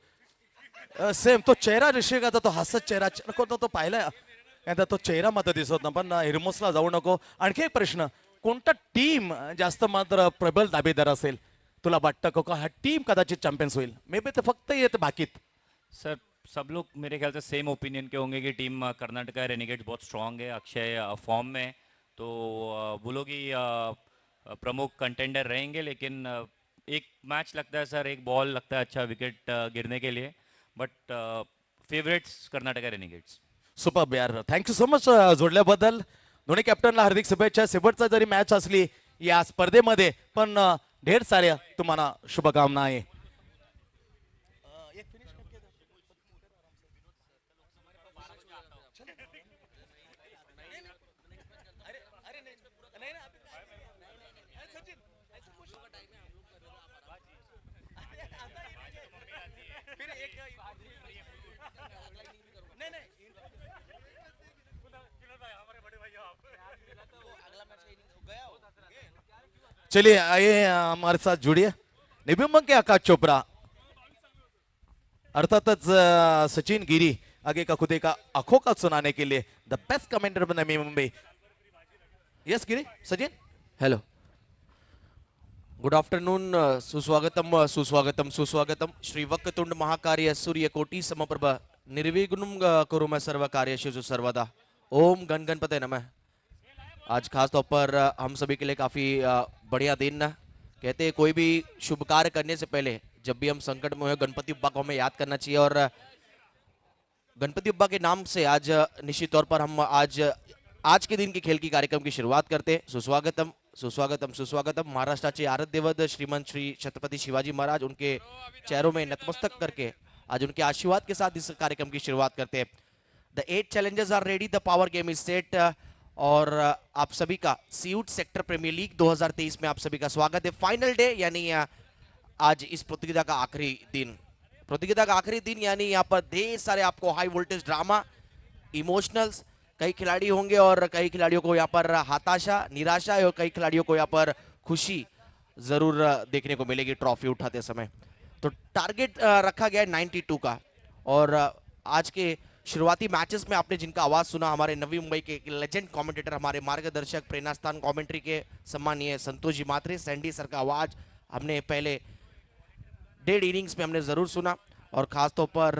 सेम तो चेहरा ऋषी का तो हसत चेहरा तो पाहिला, तो चेहरा मात्र दिसत ना. पण हिरमोसला जाऊ नको. आणखी एक प्रश्न, कोणता टीम जास्त मात्र प्रबल दावेदार असेल तुला वाटतं का? हा टीम कदाचित चॅम्पियन्स होईल? मे बी ते फक्त येत बाकीत. सर सब लोग मेरे ख्याल से सेम ओपिनियन के होंगे कि टीम कर्नाटका रेनिगेट्स बहुत स्ट्रांग है. अक्षय फॉर्म में, तो वो लोग ही प्रमुख कंटेंडर रहेंगे. लेकिन एक मैच लगता है सर, एक बॉल लगता है अच्छा विकेट गिरने के लिए, but favourites Karnataka Renegades. Super यार, थँक्यू सो मच जोडल्याबद्दल. दोन्ही कॅप्टनला हार्दिक शुभेच्छा. शेवटचा जरी मॅच असली या स्पर्धेमध्ये, पण ढेर साऱ्या तुम्हाला शुभकामना आहे. चलिए आइए हमारे साथ जुड़िए. निबिंबक के आकाश चोप्रा, अर्थातच सचिन गिरी आगे का खुदे का आंखों का सुनाने के लिए द बेस्ट कमेंटर बने Mumbai. Yes Giri Sachin hello good afternoon सुस्वागतम सुस्वागतम श्री वक्रतुंड महाकार्य सूर्य कोटि समप्रभ निर्विघ्नं कुरु मैं सर्व कार्येषु सर्वदा ओम गण गणपते नमः। आज खास तौर पर हम सभी के लिए काफी बढ़िया दिन है। कहते हैं कोई भी शुभ कार्य करने से पहले जब भी हम संकट में हो गणपति बप्पा को हमें याद करना चाहिए और गणपति बप्पा के नाम से आज निश्चित तौर पर हम आज के दिन के खेल की कार्यक्रम की शुरुआत करते हैं। सुस्वागतम सुस्वागतम सुस्वागतम। महाराष्ट्राचे आराध्य देवत श्रीमंत श्री छत्रपति शिवाजी महाराज उनके चेहरों में नतमस्तक करके आज उनके आशीर्वाद के साथ इस कार्यक्रम की शुरुआत करते हैं। The 8 challengers are ready, the power game is set और आप सभी का सीयूट सेक्टर प्रीमियर लीग 2023 में आप सभी का स्वागत है। फाइनल डे यानी आज इस प्रतियोगिता का आखिरी दिन यानी यहाँ पर ढेर सारे आपको हाई वोल्टेज ड्रामा इमोशनल्स, कई खिलाड़ी होंगे और कई खिलाड़ियों को यहाँ पर हताशा निराशा और कई खिलाड़ियों को यहाँ पर खुशी जरूर देखने को मिलेगी ट्रॉफी उठाते समय। तो टारगेट रखा गया है 92 का और आज के शुरुआती मैचेस में आपने जिनका आवाज सुना हमारे नवी मुंबई के लेजेंड कमेंटेटर हमारे मार्गदर्शक प्रेरणास्थान कमेंट्री के सम्मानीय संतोष जी मात्रे सैंडी सर का आवाज हमने पहले 1.5 इनिंग्स में हमने जरूर सुना और खासतौर पर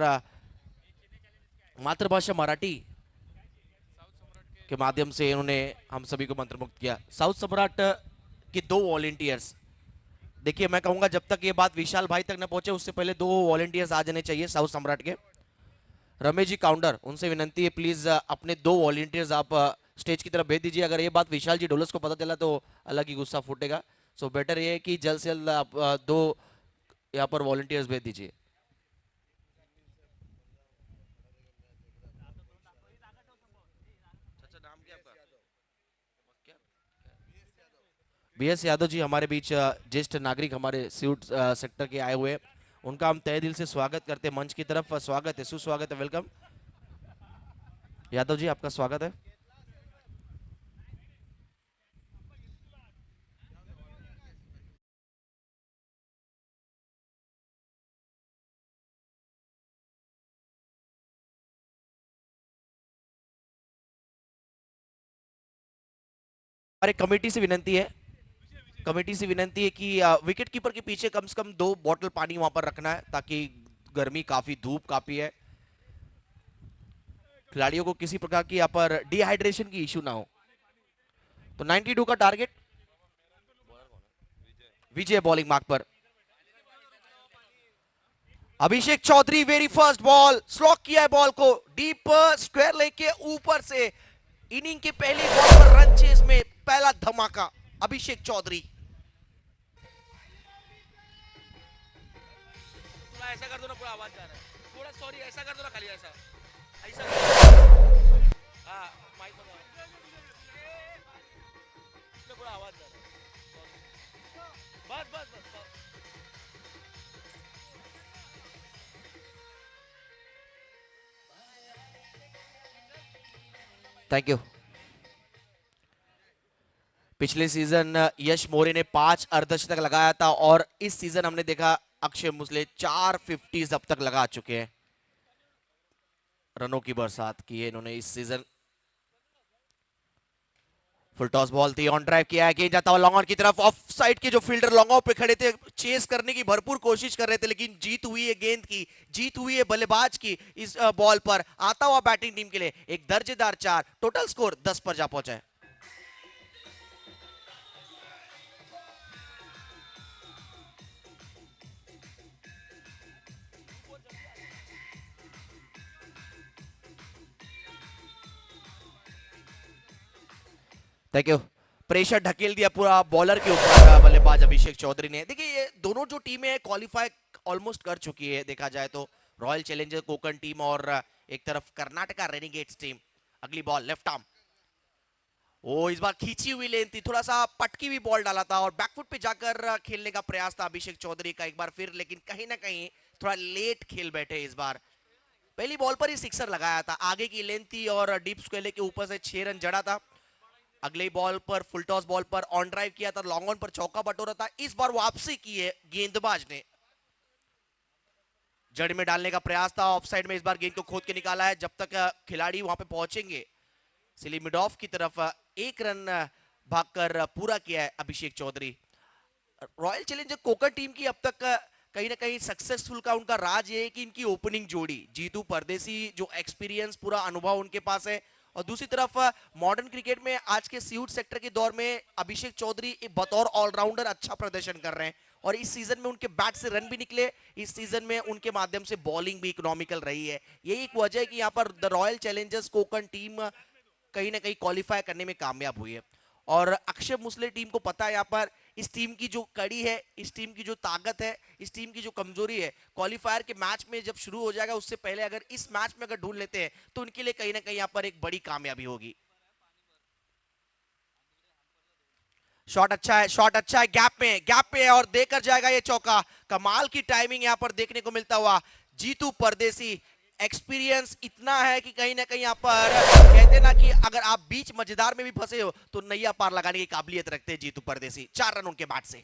मातृभाषा मराठी के माध्यम से इन्होंने हम सभी को मंत्रमुग्ध किया। साउथ सम्राट के 2 वॉलंटियर्स, देखिए मैं कहूंगा जब तक ये बात विशाल भाई तक न पहुंचे उससे पहले 2 वॉलंटियर्स आ जाने चाहिए साउथ सम्राट के। रमेश जी काउंटर, उनसे विनंती है प्लीज अपने 2 वॉलंटियर्स आप स्टेज की तरफ भेज दीजिए। अगर ये बात विशाल जी डोलस को पता चला तो अलग ही गुस्सा फूटेगा। सो बेटर ये है कि जल्द से जल्द आप 2 यहाँ पर वॉलंटियर्स भेज दीजिए। बीएस यादव जी हमारे बीच ज्येष्ठ नागरिक हमारे सीयूट सेक्टर के आए हुए हैं, उनका हम तहे दिल से स्वागत करते हैं। मंच की तरफ स्वागत है, सुस्वागत है, वेलकम। यादव जी आपका स्वागत है। हमारे कमेटी से विनंती है कि विकेट कीपर के पीछे कम से कम 2 बॉटल पानी वहां पर रखना है ताकि गर्मी काफी धूप काफी है, खिलाड़ियों को किसी प्रकार की यहाँ पर डिहाइड्रेशन की इश्यू ना हो। तो 92 का टारगेट, विजय बॉलिंग मार्क पर। Abhishek Chaudhary very first ball slog किया है बॉल को डीप स्क्वायर लेके ऊपर से। इनिंग के पहली बॉल पर रन चेज में पहला धमाका अभिषेक चौधरी। थोड़ा ऐसा कर दो ना, पूरा आवाज जा रहा है, थोड़ा सॉरी ऐसा कर दो ना, खाली ऐसा ऐसा हाँ माइक बता इसमें पूरा आवाज जा रहा है। बस बस बस, बस। Thank you. पिछले सीजन यश मोरे ने 5 अर्धशतक लगाया था और इस सीजन हमने देखा अक्षय मुसले 4 50s अब तक लगा चुके हैं। रनों की बरसात की है इन्होंने इस सीजन। फुल टॉस बॉल थी, ऑन ड्राइव किया है, गेंद जाता हुआ लॉन्ग ऑन की तरफ। ऑफ साइड के जो फील्डर लॉन्ग ऑन पे खड़े थे चेस करने की भरपूर कोशिश कर रहे थे लेकिन जीत हुई है गेंद की, जीत हुई है बल्लेबाज की। इस बॉल पर आता हुआ बैटिंग टीम के लिए एक दर्जेदार 4, टोटल स्कोर 10 पर जा पहुंचा है। Thank you. प्रेशर ढकेल दिया पूरा बॉलर के ऊपर बल्लेबाज अभिषेक चौधरी ने। देखिए ये दोनों जो टीमें हैं क्वालिफाई ऑलमोस्ट कर चुकी है देखा जाए तो, रॉयल चैलेंजर कोकण टीम और एक तरफ कर्नाटका रेनिगेट्स टीम। अगली बॉल लेफ्ट आर्म, वो इस बार खींची हुई लेन थी, थोड़ा सा पटकी हुई बॉल डाला था और बैकफुट पे जाकर खेलने का प्रयास था अभिषेक चौधरी का एक बार फिर, लेकिन कहीं ना कहीं थोड़ा लेट खेल बैठे इस बार। पहली बॉल पर ही सिक्सर लगाया था, आगे की लेंथ थी और डीप स्क्वेयर के ऊपर से 6 रन जड़ा था। अगले बॉल पर फुल टॉस बॉल पर ऑन ड्राइव किया था, लॉन्ग ऑन पर चौका बटोरा था। इस बार वापसी की है गेंदबाज ने, जड़ में डालने का प्रयास था, ऑफ साइड में इस बार गेंद को खोद के निकाला है। जब तक खिलाड़ी वहां पे पहुंचेंगे, सिली मिड ऑफ की तरफ एक रन भागकर पूरा किया है अभिषेक चौधरी। रॉयल चैलेंजर कोकर टीम की अब तक कहीं ना कहीं सक्सेसफुल का उनका राज ये है कि इनकी ओपनिंग जोड़ी जीतू परदेसी, जो एक्सपीरियंस पूरा अनुभव उनके पास है, और दूसरी तरफ मॉडर्न क्रिकेट में आज के सीयूट सेक्टर के दौर में अभिषेक चौधरी बतौर ऑलराउंडर अच्छा प्रदर्शन कर रहे हैं, और इस सीजन में उनके बैट से रन भी निकले, इस सीजन में उनके माध्यम से बॉलिंग भी इकोनॉमिकल रही है। यही एक वजह है कि यहाँ पर the royal challengers Konkan team कहीं ना कहीं क्वालिफाई करने में कामयाब हुई है। और अक्षय मुसले टीम को पता है यहाँ पर इस टीम की जो कड़ी है, इस टीम की जो ताकत है, इस टीम की जो कमजोरी है, क्वालिफायर के मैच में जब शुरू हो जाएगा उससे पहले अगर इस मैच में अगर ढूंढ लेते हैं तो उनके लिए कहीं ना कहीं यहाँ पर एक बड़ी कामयाबी होगी। शॉट अच्छा है, शॉट अच्छा है, गैप में है और देकर जाएगा ये चौका। कमाल की टाइमिंग यहाँ पर देखने को मिलता हुआ जीतू परदेसी। एक्सपीरियंस इतना है कि कहीं ना कहीं यहाँ पर कहते ना कि अगर आप बीच मजेदार में भी फंसे हो तो नैया पार लगाने की काबिलियत रखते हैं जीतू परदेसी। 4 रन उनके बैट से,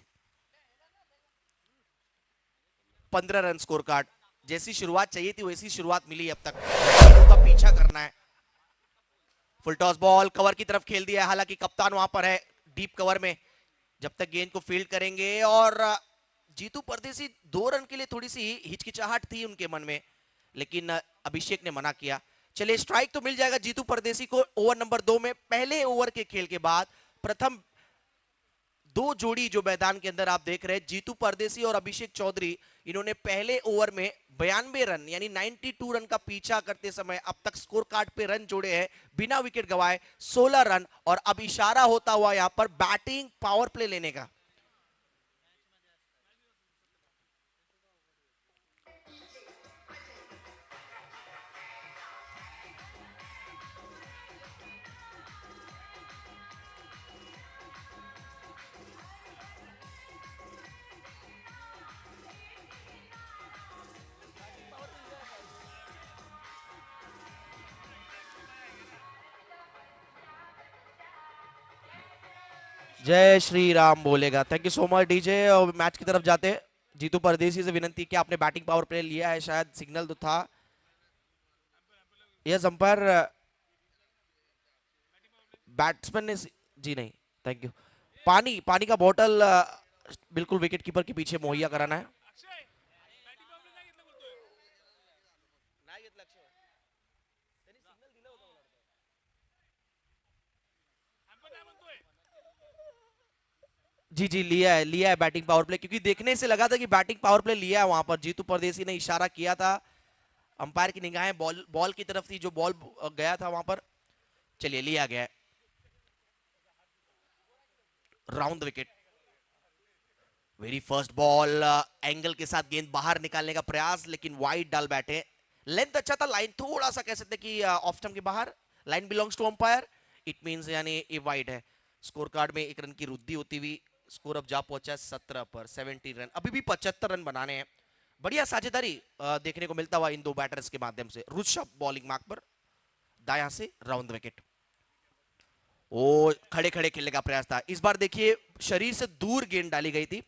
15 रन स्कोर कार्ड। जैसी शुरुआत चाहिए थी वैसी शुरुआत मिली अब तक, का पीछा करना है। फुल टॉस बॉल कवर की तरफ खेल दिया है, हालांकि कप्तान वहां पर है डीप कवर में, जब तक गेंद को फील्ड करेंगे। और जीतू परदेसी 2 रन के लिए थोड़ी सी हिचकिचाहट थी उनके मन में, लेकिन अभिषेक ने मना किया। चलिए स्ट्राइक तो मिल जाएगा जीतू परदेसी को ओवर नंबर 2 में। पहले ओवर के खेल के बाद प्रथम 2 जोड़ी जो मैदान के अंदर आप देख रहे हैं, जीतू परदेसी और अभिषेक चौधरी, इन्होंने पहले ओवर में 92 रन यानी 92 रन का पीछा करते समय अब तक स्कोर कार्ड पे रन जोड़े हैं बिना विकेट गवाए 16 रन। और अब इशारा होता हुआ यहां पर बैटिंग पावर प्ले लेने का। जय श्री राम बोलेगा। Thank you so much DJ. और मैच की तरफ जाते हैं, जीतू परदेसी से विनंती कि आपने बैटिंग पावर प्ले लिया है, शायद सिग्नल तो था। यस अंपायर, बैट्समैन ने जी नहीं, थैंक यू। पानी का बोतल बिल्कुल विकेट कीपर के पीछे मुहैया कराना है। जी लिया है बैटिंग पावर प्ले, क्योंकि देखने से लगा था कि बैटिंग पावर प्ले लिया है वहां पर। जीतू परदेसी ने इशारा किया था, अंपायर की निगाहें बॉल की तरफ थी, जो बॉल गया था वहां पर। चलिए लिया गया, round the wicket. Very first ball, angle के साथ गेंद बाहर निकालने का प्रयास, लेकिन वाइड डाल बैठे। लेंथ अच्छा था, लाइन थोड़ा सा कह सकते कि ऑफ स्टंप के बाहर। Line belongs to umpire, it means यानी ये वाइड है। स्कोर कार्ड में 1 रन की वृद्धि होती हुई स्कोर अब जा पहुंचा 17 पर। 70 रन, अभी भी 75 रन बनाने हैं। बढ़िया साझेदारी देखने को मिलता हुआ इन 2 बैटर्स के माध्यम से। ऋषभ बॉलिंग मार्क पर, दायां से राउंड द विकेट। ओ खड़े खेलने का प्रयास था इस बार। देखिए शरीर से दूर गेंद डाली गई थी,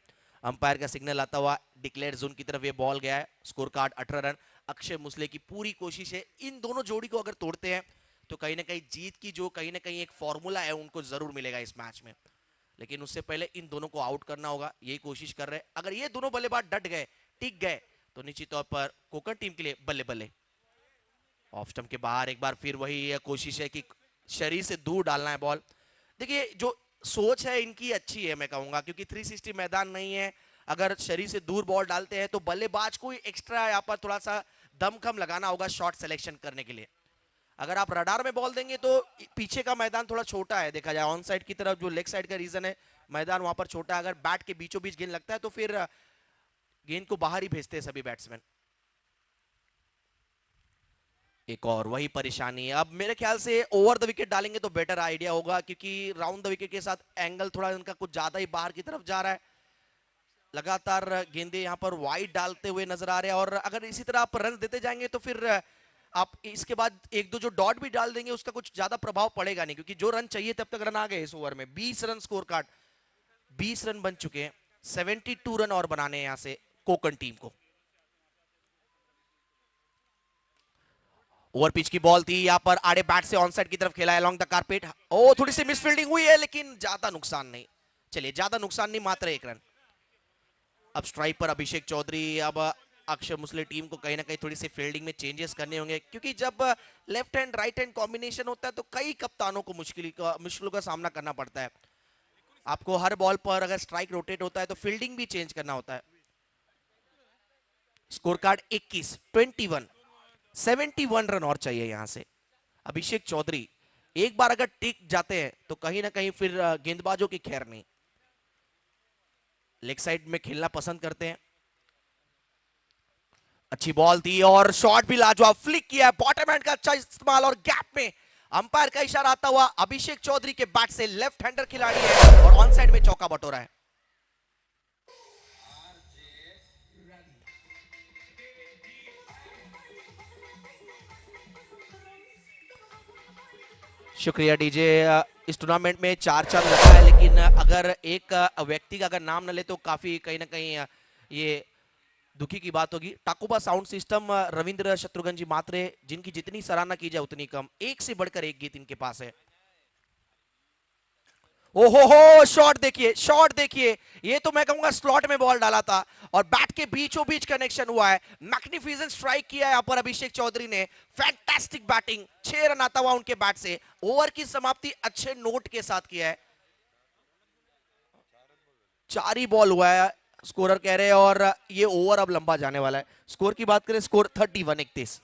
अंपायर का सिग्नल आता हुआ डिक्लेयर जोन की तरफ ये बॉल गया है। Score card 18 run. Akshay Musle की पूरी कोशिश है, इन दोनों जोड़ी को अगर तोड़ते हैं तो कहीं ना कहीं जीत की जो कहीं ना कहीं एक फॉर्मूला है उनको जरूर मिलेगा इस मैच में। लेकिन उससे पहले इन दोनों को आउट करना होगा, यही कोशिश कर रहे हैं। अगर ये दोनों बल्लेबाज डट गए, टिक गए, तो निश्चित तौर पर कोकण टीम के लिए बल्ले बल्ले। ऑफ स्टंप के बाहर एक बार फिर वही कोशिश है कि शरीर से दूर डालना है बॉल। देखिए जो सोच है इनकी अच्छी है मैं कहूंगा, क्योंकि 360 मैदान नहीं है। अगर शरीर से दूर बॉल डालते हैं तो बल्लेबाज को एक्स्ट्रा यहाँ पर थोड़ा सा दमखम लगाना होगा शॉट सिलेक्शन करने के लिए। अगर आप रडार में बॉल देंगे तो पीछे का मैदान थोड़ा छोटा है, देखा जाए ऑन साइड की तरफ जो लेग साइड का रीजन है, मैदान वहां पर छोटा है। अगर बैट के बीचों बीच गेंद लगता है तो फिर गेंद को बाहर ही भेजते हैं सभी बैट्समैन। एक और वही परेशानी है। अब मेरे ख्याल से ओवर द विकेट डालेंगे तो बेटर आइडिया होगा, क्योंकि राउंड द विकेट के साथ एंगल थोड़ा इनका कुछ ज्यादा ही बाहर की तरफ जा रहा है। लगातार गेंदे यहाँ पर वाइड डालते हुए नजर आ रहे हैं, और अगर इसी तरह आप रन देते जाएंगे तो फिर आप इसके बाद 1-2 जो डॉट भी डाल देंगे उसका कुछ ज्यादा प्रभाव पड़ेगा नहीं, क्योंकि जो रन चाहिए तब तक रन आ गए इस ओवर में। 20 रन स्कोर कार्ड, 20 रन बन चुके हैं। 72 रन और बनाने हैं यहां से कोकण टीम को। ओवर पिच की बॉल थी, यहाँ पर आड़े बैट से ऑन साइड की तरफ खेला है अलोंग द कारपेट। ओ थोड़ी सी मिस फील्डिंग हुई है लेकिन ज्यादा नुकसान नहीं। चलिए ज्यादा नुकसान नहीं, मात्र 1 रन। अब स्ट्राइक पर अभिषेक चौधरी। अब अक्षय मुसले टीम को कहीं ना कहीं थोड़ी सी फील्डिंग में चेंजेस करने होंगे, क्योंकि जब left hand right hand combination होता है तो कई कप्तानों को मुश्किलों का सामना करना पड़ता है। आपको हर बॉल पर अगर स्ट्राइक रोटेट होता है तो फील्डिंग भी चेंज करना होता है। स्कोर कार्ड 21 71 रन और चाहिए यहां से। अभिषेक चौधरी एक बार अगर टिक जाते हैं तो कहीं ना कहीं फिर गेंदबाजों की खैर नहीं। लेग साइड में खेलना पसंद करते हैं। अच्छी बॉल थी और शॉट भी लाजवाब, फ्लिक किया है, बॉटम हैंड का अच्छा इस्तेमाल और गैप में अंपायर का इशारा आता हुआ अभिषेक चौधरी के बैट से लेफ्ट हैंडर खिलाड़ी है और ऑन साइड में चौका बटोरा है। शुक्रिया डीजे। इस टूर्नामेंट में 4 लगा है, लेकिन अगर एक व्यक्ति का अगर नाम न ले तो काफी कहीं ना कहीं ये दुखी की बात होगी। टाकोबा साउंड सिस्टम रविंद्र शत्रुघ्न जी मात्रे, जिनकी जितनी सराहना की जाए उतनी कम। एक से बढ़कर एक गीत इनके पास है। ओहो हो, शॉट देखिए, शॉट देखिए। ये तो मैं कहूंगा स्लॉट में बॉल डाला था और बैट के बीचों बीच कनेक्शन हुआ है। मैग्निफिसेंट स्ट्राइक किया है यहाँ पर अभिषेक चौधरी ने। फैंटास्टिक बैटिंग, 6 रन आता हुआ उनके बैट से। ओवर की समाप्ति अच्छे नोट के साथ किया है। 4 ही बॉल हुआ है स्कोरर कह रहे हैं, और ये ओवर अब लंबा जाने वाला है। स्कोर की बात करें, स्कोर 31-31।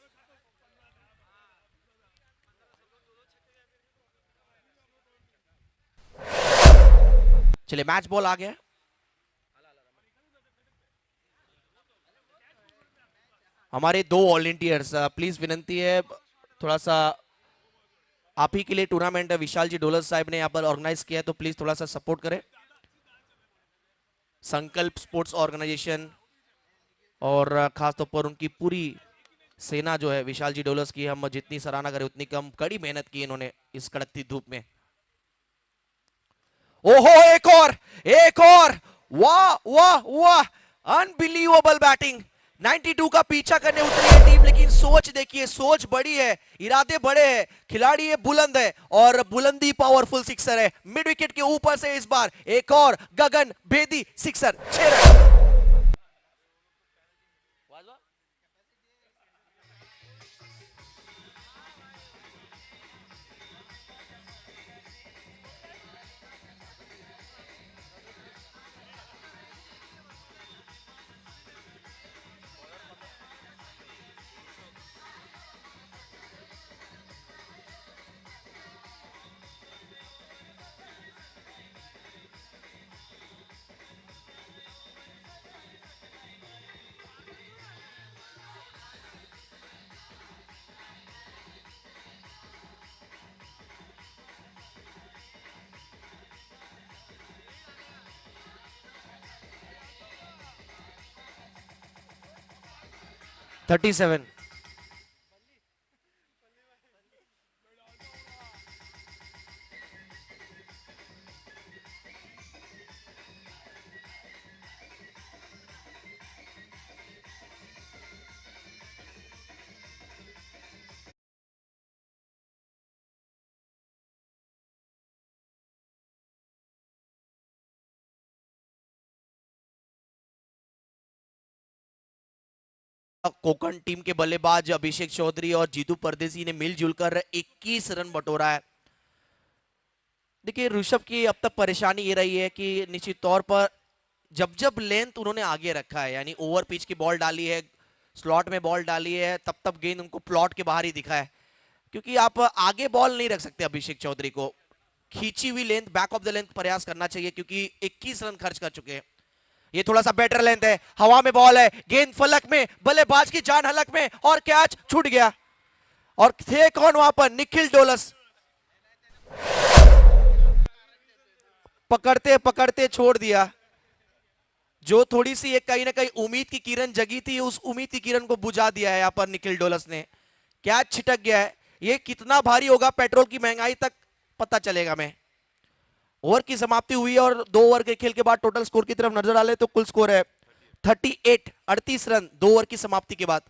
चलिए मैच बॉल आ गया। हमारे 2 वॉलंटियर्स, प्लीज विनंती है थोड़ा सा, आप ही के लिए टूर्नामेंट है, विशाल जी डोलर साहब ने यहाँ पर ऑर्गेनाइज किया है, तो प्लीज थोड़ा सा सपोर्ट करें। संकल्प स्पोर्ट्स ऑर्गेनाइजेशन और खासतौर पर उनकी पूरी सेना जो है विशाल जी डोलर्स की, हम जितनी सराहना करें उतनी कम। कड़ी मेहनत की इन्होंने इस कड़कती धूप में। ओहो, एक और, वाह वाह वाह, अनबिलीवेबल बैटिंग। 92 का पीछा करने उतरी है टीम, लेकिन सोच देखिए, सोच बड़ी है, इरादे बड़े हैं, खिलाड़ी ये बुलंद है और बुलंदी पावरफुल सिक्सर है। मिड विकेट के ऊपर से इस बार एक और गगन भेदी सिक्सर, 6 रन। 37। कोकण टीम के बल्लेबाज अभिषेक चौधरी और जीतू परदेसी ने मिलजुल कर 21 रन बटोरा है। देखिए ऋषभ की अब तक परेशानी ये रही है कि निश्चित तौर पर जब जब लेंथ उन्होंने आगे रखा है, यानी ओवर पिच की बॉल डाली है, स्लॉट में बॉल डाली है, तब तब गेंद उनको प्लॉट के बाहर ही दिखा है, क्योंकि आप आगे बॉल नहीं रख सकते। अभिषेक चौधरी को खींची हुई length, back of the length प्रयास करना चाहिए, क्योंकि 21 रन खर्च कर चुके हैं। ये थोड़ा सा बेटर लेंथ है, हवा में बॉल है, गेंद फलक में, बल्लेबाज की जान हलक में और कैच छूट गया। और थे कौन वहां पर? निखिल डोलस। पकड़ते पकड़ते छोड़ दिया। जो थोड़ी सी एक कहीं ना कहीं उम्मीद की किरण जगी थी, उस उम्मीद की किरण को बुझा दिया है यहाँ पर निखिल डोलस ने। कैच छिटक गया है। ये कितना भारी होगा पेट्रोल की महंगाई तक पता चलेगा। मैं ओवर की समाप्ति हुई और 2 ओवर के खेल के बाद टोटल स्कोर की तरफ नजर डाले तो कुल स्कोर है 38 रन 2 ओवर की समाप्ति के बाद।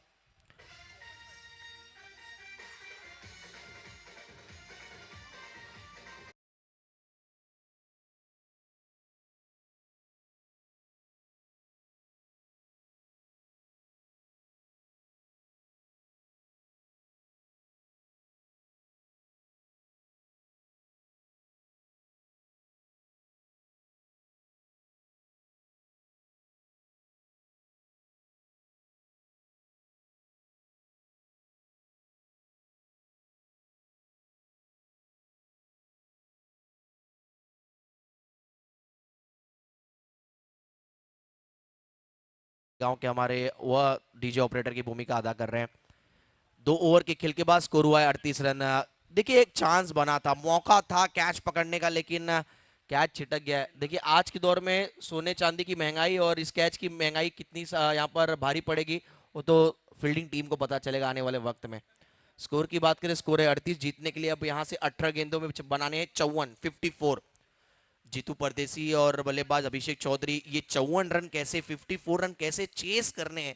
गांव के हमारे वह डीजे ऑपरेटर की भूमिका अदा कर रहे हैं। 2 ओवर के खेल के बाद स्कोर हुआ है 38 रन। देखिए एक चांस बना था, मौका था कैच पकड़ने का, लेकिन कैच छिटक गया है। देखिए आज के दौर में सोने चांदी की महंगाई और इस कैच की महंगाई कितनी यहाँ पर भारी पड़ेगी वो तो फील्डिंग टीम को पता चलेगा आने वाले वक्त में। स्कोर की बात करें, स्कोर है 38। जीतने के लिए अब यहाँ से 18 गेंदों में बनाने हैं 54, 54। जीतू परदेसी और बल्लेबाज अभिषेक चौधरी, ये 54 रन कैसे, 54 रन कैसे चेस करने हैं,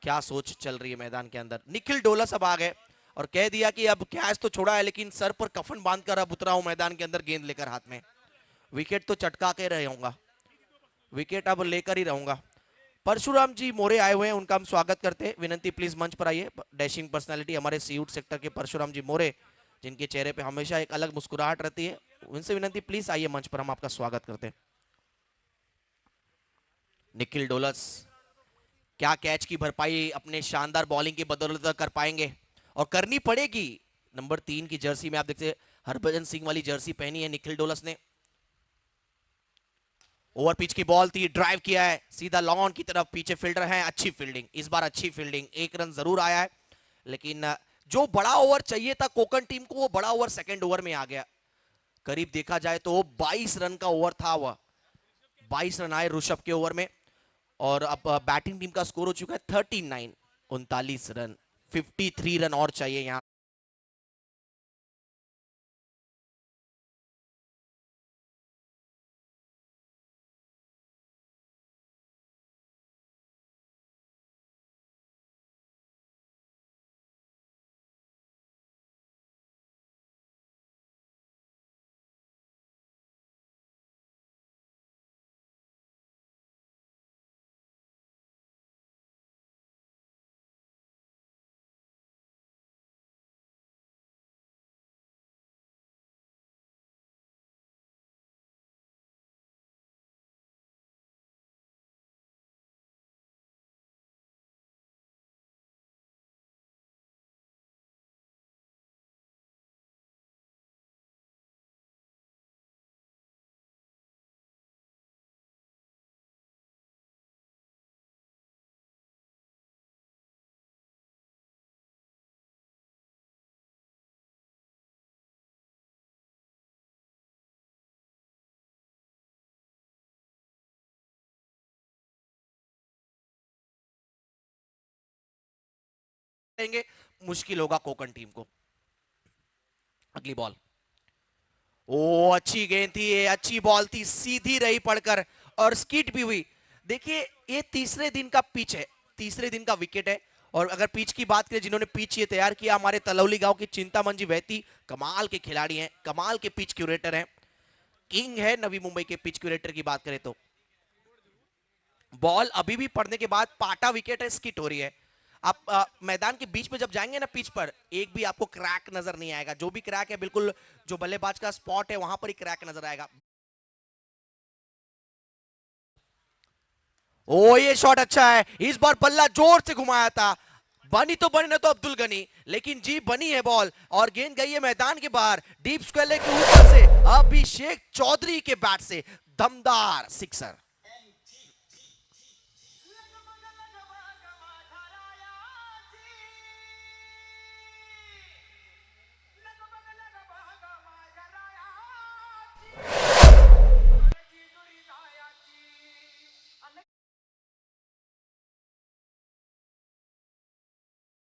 क्या सोच चल रही है मैदान के अंदर। निखिल डोलस अब आ गए और कह दिया कि अब कैच तो छोड़ा है लेकिन सर पर कफन बांधकर अब उतरा हूं मैदान के अंदर गेंद लेकर हाथ में। विकेट तो चटका के रहूंगा, विकेट अब लेकर ही रहूंगा। परशुराम जी मोरे आए हुए हैं, उनका हम स्वागत करते हैं। विनंती प्लीज मंच पर आइए। डैशिंग पर्सनालिटी हमारे सीयूट सेक्टर के परशुराम जी मोरे, जिनके चेहरे पे हमेशा एक अलग मुस्कुराहट रहती है, उनसे विनंती प्लीज आइए मंच पर, हम आपका स्वागत करते हैं। निखिल डोलस क्या कैच की भरपाई अपने शानदार बॉलिंग की बदौलत कर पाएंगे, और करनी पड़ेगी। नंबर 3 की जर्सी में आप देखते हरभजन सिंह वाली जर्सी पहनी है निखिल डोलस ने। ओवर पिच की बॉल थी, ड्राइव किया है सीधा लॉन की तरफ, पीछे फील्डर है, अच्छी फील्डिंग, इस बार अच्छी फील्डिंग। 1 रन जरूर आया है लेकिन जो बड़ा ओवर चाहिए था कोकन टीम को, वो बड़ा ओवर सेकंड ओवर में आ गया। करीब देखा जाए तो 22 रन का ओवर था वह, 22 रन आए ऋषभ के ओवर में। और अब बैटिंग टीम का स्कोर हो चुका है 39, 39 रन, 53 रन और चाहिए यहां। मुश्किल होगा कोकन टीम को। अगली बॉल, ओ अच्छी गेंद थी, ये अच्छी बॉल थी, सीधी रही पड़कर और स्किट भी हुई। देखिए ये तीसरे दिन का पिच है, तीसरे दिन का विकेट है। और अगर पिच की बात करें, जिन्होंने पिच ये तैयार किया हमारे तलौली गांव की चिंतामन जी वैती, कमाल के खिलाड़ी हैं, कमाल के पिच क्यूरेटर हैं, किंग है नवी मुंबई के पिच क्यूरेटर की बात करें तो। बॉल अभी भी पड़ने के बाद पाटा विकेट है, स्किट हो रही है। आप मैदान के बीच में जब जाएंगे ना पिच पर, एक भी आपको क्रैक नजर नहीं आएगा, जो भी क्रैक है बिल्कुल जो बल्लेबाज का स्पॉट है वहां पर ही क्रैक नजर आएगा। ओ ये शॉट अच्छा है, इस बार बल्ला जोर से घुमाया था, बनी तो बनी ना तो अब्दुल गनी, लेकिन जी बनी है बॉल और गेंद गई है मैदान के बाहर, डीप स्क्वायर के ऊपर से अभिषेक चौधरी के बैट से दमदार सिक्सर।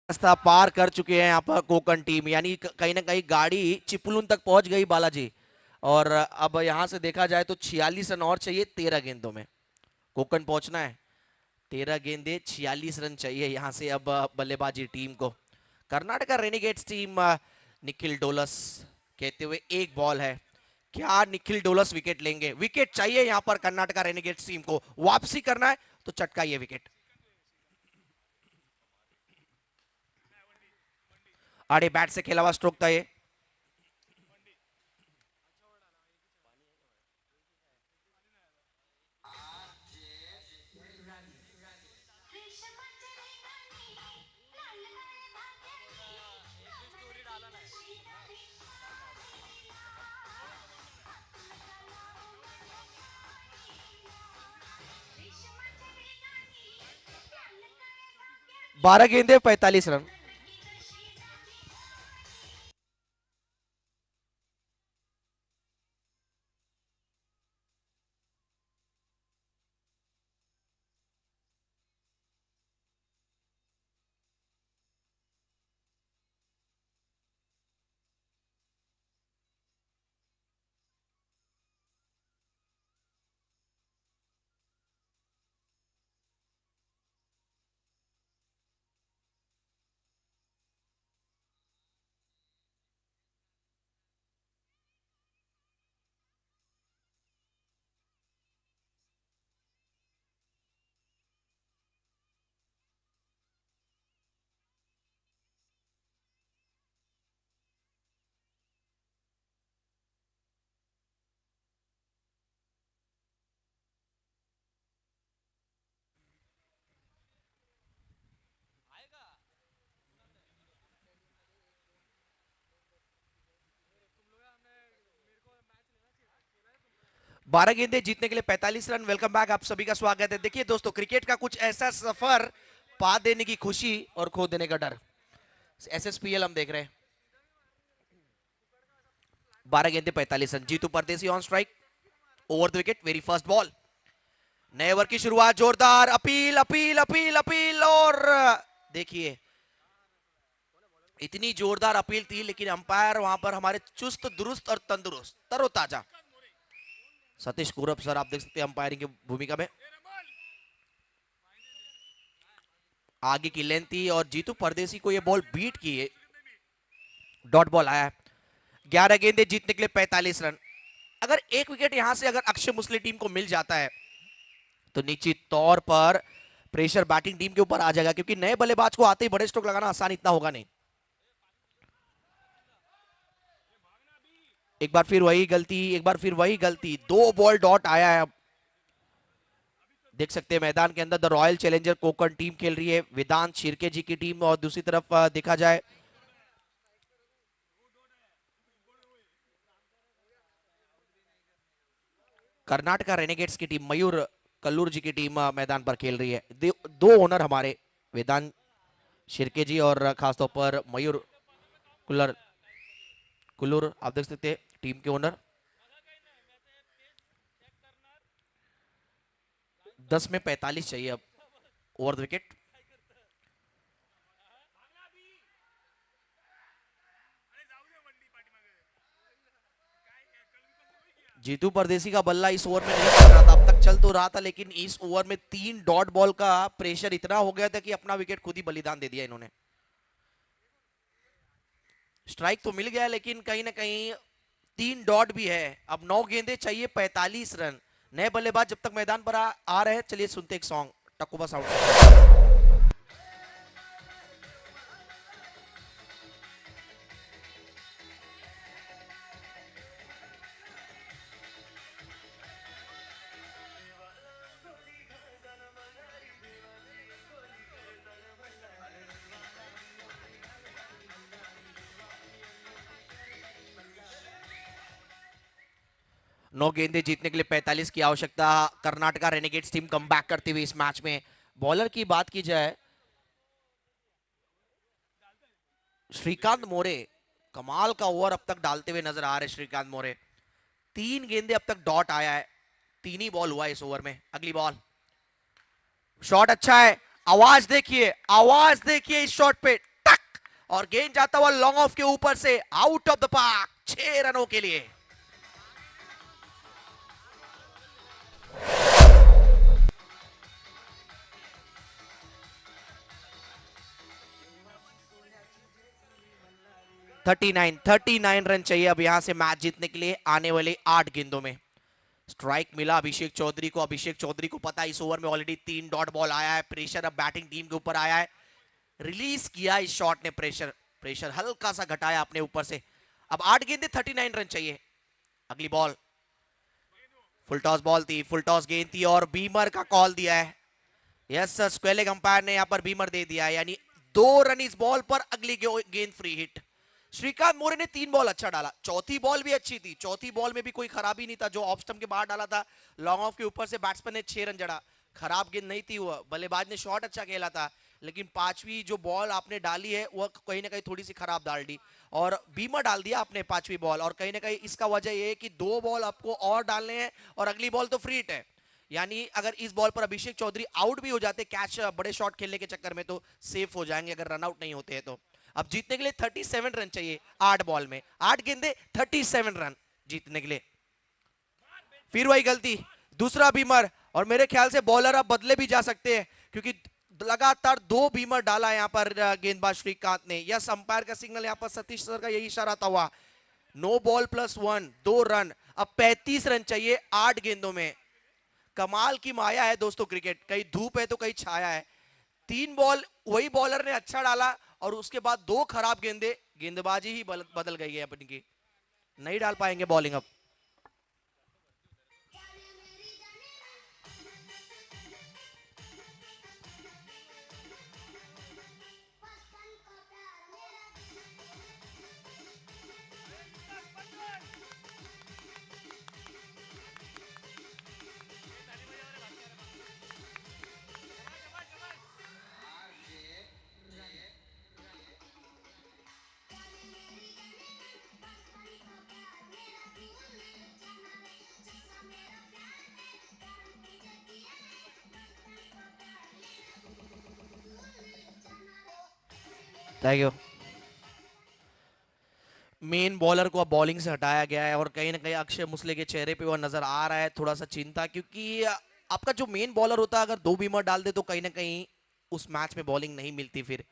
रास्ता पार कर चुके हैं यहाँ पर कोकण टीम, यानी कहीं ना कहीं गाड़ी चिपलून तक पहुंच गई बालाजी। और अब यहां से देखा जाए तो 46 रन और चाहिए 13 गेंदों में, कोकण पहुंचना है। 13 गेंदे 46 रन चाहिए यहां से अब बल्लेबाजी टीम को। कर्नाटका रेनिगेट्स टीम, निखिल डोलस कहते हुए एक बॉल है, क्या निखिल डोलस विकेट लेंगे? विकेट चाहिए यहां पर कर्नाटका रेनिगेट्स टीम को, वापसी करना है तो चटकाइए विकेट। आड़े बैट से खेला हुआ स्ट्रोक था ये। 12 गेंदे 45 रन। बारह गेंदे जीतने के लिए 45 रन। वेलकम बैक, आप सभी का स्वागत है। देखिए दोस्तों, क्रिकेट का कुछ ऐसा सफर, पा देने की खुशी और खो देने का डर। एसएसपीएल हम देख रहे हैं। 12 गेंदे 45 रन। जीतू परदेसी on strike, over the wicket, very first ball. नए ओवर की शुरुआत, जोरदार अपील अपील अपील अपील, और देखिए इतनी जोरदार अपील थी, लेकिन अंपायर वहां पर हमारे चुस्त दुरुस्त और तंदुरुस्त तरोताजा सतीश कुरप सर, आप देख सकते हैं अंपायरिंग की भूमिका में। आगे की लेंथ थी और जीतू परदेसी को ये बॉल बीट की है, डॉट बॉल आया है। 11 गेंदे जीतने के लिए 45 रन। अगर एक विकेट यहां से अगर अक्षय मुस्लिम टीम को मिल जाता है तो निश्चित तौर पर प्रेशर बैटिंग टीम के ऊपर आ जाएगा, क्योंकि नए बल्लेबाज को आते ही बड़े स्ट्रोक लगाना आसान इतना होगा नहीं। एक बार फिर वही गलती, एक बार फिर वही गलती। 2 बॉल डॉट आया है। अब देख सकते हैं मैदान के अंदर the royal challenger Konkan team खेल रही है, वेदांत शिर्के जी की टीम, और दूसरी तरफ देखा जाए कर्नाटका रेनेगेट्स की टीम, मयूर कल्लूर जी की टीम मैदान पर खेल रही है। दो ओनर हमारे, वेदांत शिर्के जी और खासतौर पर मयूर कुल्लूर, आप देख सकते हैं टीम के ओनर। 10 में 45 चाहिए अब, ओवर द विकेट। जीतू परदेसी का बल्ला इस ओवर में नहीं चल रहा था, अब तक चल तो रहा था, लेकिन इस ओवर में 3 डॉट बॉल का प्रेशर इतना हो गया था कि अपना विकेट खुद ही बलिदान दे दिया इन्होंने। स्ट्राइक तो मिल गया, लेकिन कहीं ना कहीं 3 डॉट भी है। अब 9 गेंदे चाहिए 45 रन। नए बल्लेबाज जब तक मैदान पर आ रहे हैं, चलिए सुनते एक सॉन्ग, टकुबा साउंड। नौ गेंदे जीतने के लिए 45 की आवश्यकता। कर्नाटका रेनेगेट्स टीम कमबैक करते हुए इस मैच में। बॉलर की बात की जाए, श्रीकांत मोरे कमाल का ओवर अब तक डालते हुए नजर आ रहे। श्रीकांत मोरे 3 गेंदे अब तक डॉट आया है, 3 ही बॉल हुआ है इस ओवर में। अगली बॉल, शॉट अच्छा है, आवाज देखिए इस शॉट पे, टक, और गेंद जाता हुआ लॉन्ग ऑफ के ऊपर से आउट ऑफ द पार्क, 6 रनों के लिए। थर्टी नाइन रन चाहिए अब यहां से मैच जीतने के लिए आने वाले 8 गेंदों में। स्ट्राइक मिला अभिषेक चौधरी को। अभिषेक चौधरी को पता है इस ओवर में ऑलरेडी 3 डॉट बॉल आया है, प्रेशर अब बैटिंग टीम के ऊपर आया है। रिलीज किया इस शॉट ने, प्रेशर हल्का सा घटाया अपने ऊपर से। अब 8 गेंदे 39 रन चाहिए। अगली बॉल फुल टॉस बॉल थी, फुल टॉस गेंद थी और बीमर का कॉल दिया है। यस सर, स्क्वेलिंग अंपायर ने यहां पर बीमर दे दिया है, यानी 2 रन इस बॉल पर। अगली गेंद फ्री हिट। श्रीकांत मोरे ने 3 बॉल अच्छा डाला, चौथी बॉल भी अच्छी थी, चौथी बॉल में भी कोई खराबी नहीं था। जो ऑफ स्टंप के बाहर डाला था लॉन्ग ऑफ के ऊपर से बैट्समैन ने 6 रन जड़ा, खराब गेंद नहीं थी वो। बल्लेबाज ने शॉट अच्छा खेला था, लेकिन पांचवी जो बॉल आपने डाली है वह कहीं ना कहीं थोड़ी सी खराब डाल दी और बीमर डाल दिया आपने पांचवी बॉल, और कहीं ना कहीं इसका वजह यह है कि 2 बॉल आपको और डालने हैं और अगली बॉल तो फ्री हिट है। यानी अगर इस बॉल पर अभिषेक चौधरी आउट भी हो जाते कैच बड़े शॉट खेलने के चक्कर में, तो सेफ हो जाएंगे अगर रन आउट नहीं होते हैं तो। अब जीतने के लिए 37 रन चाहिए 8 बॉल में, 8 गेंदे 37 रन जीतने के लिए। फिर वही गलती, दूसरा बीमर, और मेरे ख्याल से बॉलर अब बदले भी जा सकते हैं क्योंकि लगातार 2 बीमर डाला यहाँ पर गेंदबाज श्रीकांत ने। यस, अंपायर का सिग्नल यहाँ पर सतीश सर का यही इशारा था हुआ। No ball +1, 2 run. अब 35 रन चाहिए 8 गेंदों में। कमाल की माया है दोस्तों क्रिकेट, कहीं धूप है तो कहीं छाया है। 3 बॉल वही बॉलर ने अच्छा डाला और उसके बाद 2 खराब गेंदे, गेंदबाजी ही बदल गई है अपनी की, नहीं डाल पाएंगे बॉलिंग अब। Thank you. मेन बॉलर को अब बॉलिंग से हटाया गया है और कहीं ना कहीं अक्षय मुसले के चेहरे पे वह नजर आ रहा है थोड़ा सा चिंता, क्योंकि आपका जो मेन बॉलर होता है अगर 2 बीमर डाल दे तो कहीं ना कहीं उस मैच में बॉलिंग नहीं मिलती फिर।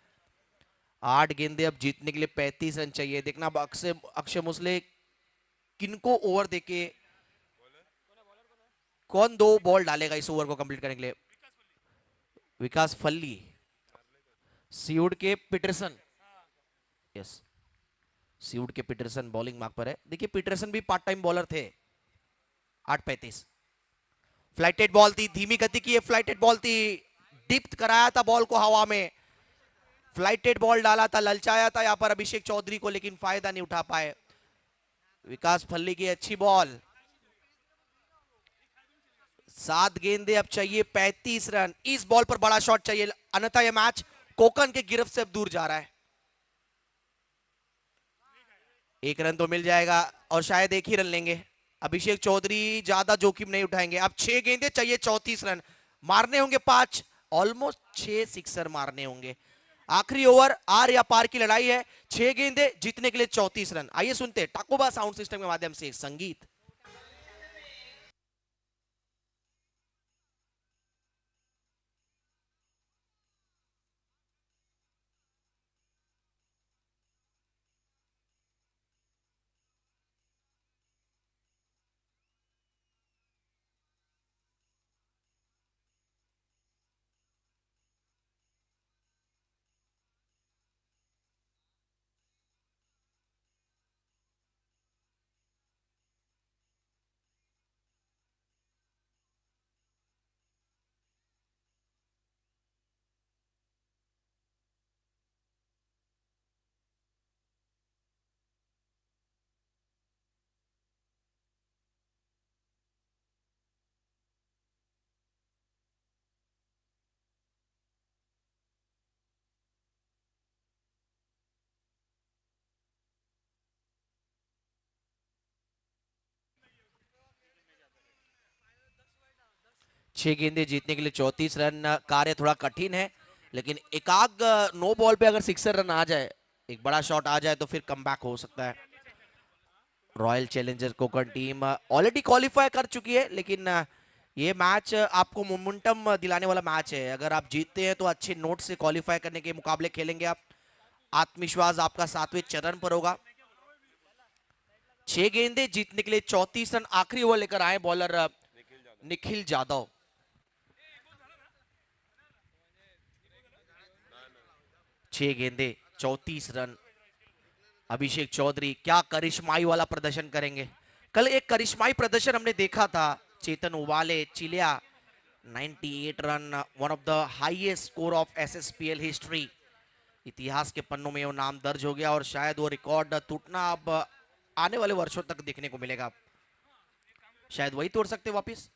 8 गेंदे अब जीतने के लिए 35 रन चाहिए। देखना अब अक्षय मुसले किनको ओवर देके कौन 2 बॉल डालेगा इस ओवर को कंप्लीट करने के लिए। विकास फल्ली, सीउड के पीटरसन, यस सीउड के पीटरसन बॉलिंग मार्क पर है। देखिए पीटरसन भी पार्ट टाइम बॉलर थे। 8:35 फ्लाइटेड बॉल थी, धीमी गति की फ्लाइटेड बॉल थी, डिप्ट कराया था बॉल को हवा में, फ्लाइटेड बॉल डाला था, ललचाया था यहां पर अभिषेक चौधरी को, लेकिन फायदा नहीं उठा पाए। विकास फल्ली की अच्छी बॉल। 7 गेंदे अब चाहिए 35 रन। इस बॉल पर बड़ा शॉट चाहिए, अन्यथा यह मैच कोकन के गिरफ्त से अब दूर जा रहा है। 1 रन तो मिल जाएगा और शायद 1 ही रन लेंगे। अभिषेक चौधरी ज्यादा जोखिम नहीं उठाएंगे। अब 6 गेंदे चाहिए 34 रन, मारने होंगे 5, ऑलमोस्ट 6 सिक्सर मारने होंगे। आखिरी ओवर आर या पार की लड़ाई है। 6 गेंदे जीतने के लिए 34 रन। आइए सुनते टाकोबा साउंड सिस्टम के माध्यम से संगीत। छह गेंदे जीतने के लिए 34 रन। कार्य थोड़ा कठिन है, लेकिन एकाग नो बॉल पे अगर सिक्सर रन आ जाए, एक बड़ा शॉट आ जाए तो फिर कमबैक हो सकता है। Royal Challengers Konkan team already qualify कर चुकी है, लेकिन ये मैच आपको मोमेंटम दिलाने वाला मैच है। अगर आप जीतते हैं तो अच्छे नोट से क्वालिफाई करने के मुकाबले खेलेंगे आप। आत्मविश्वास आपका 7वें चरण पर होगा। 6 गेंदे जीतने के लिए 34 रन। आखिरी ओवर लेकर आए बॉलर निखिल जाधव। छह गेंदे 34 रन। अभिषेक चौधरी क्या करिश्माई वाला प्रदर्शन करेंगे। कल एक करिश्माई प्रदर्शन हमने देखा था, चेतन उबाले चिलिया 98 run, one of the highest score of SSPL history. इतिहास के पन्नों में वो नाम दर्ज हो गया और शायद वो रिकॉर्ड टूटना अब आने वाले वर्षों तक देखने को मिलेगा। शायद वही तोड़ सकते वापिस।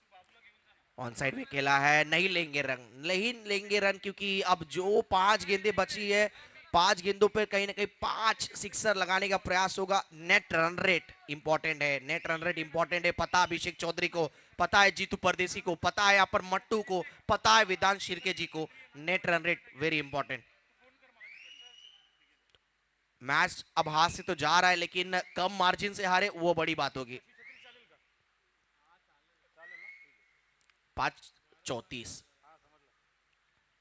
ऑन साइड में खेला है, नहीं लेंगे रन क्योंकि अब जो 5 गेंदें बची है, 5 गेंदों पर कहीं ना कहीं 5 सिक्सर लगाने का प्रयास होगा। नेट रन रेट इंपॉर्टेंट है, नेट रन रेट इंपॉर्टेंट है। पता है अभिषेक चौधरी को, पता है जीतू परदेसी को, पता है यहाँ पर मट्टू को, पता है विधान शिर्के जी को, net run rate very important. Match अब हाथ से तो जा रहा है लेकिन कम मार्जिन से हारे वो बड़ी बात होगी। 5-34।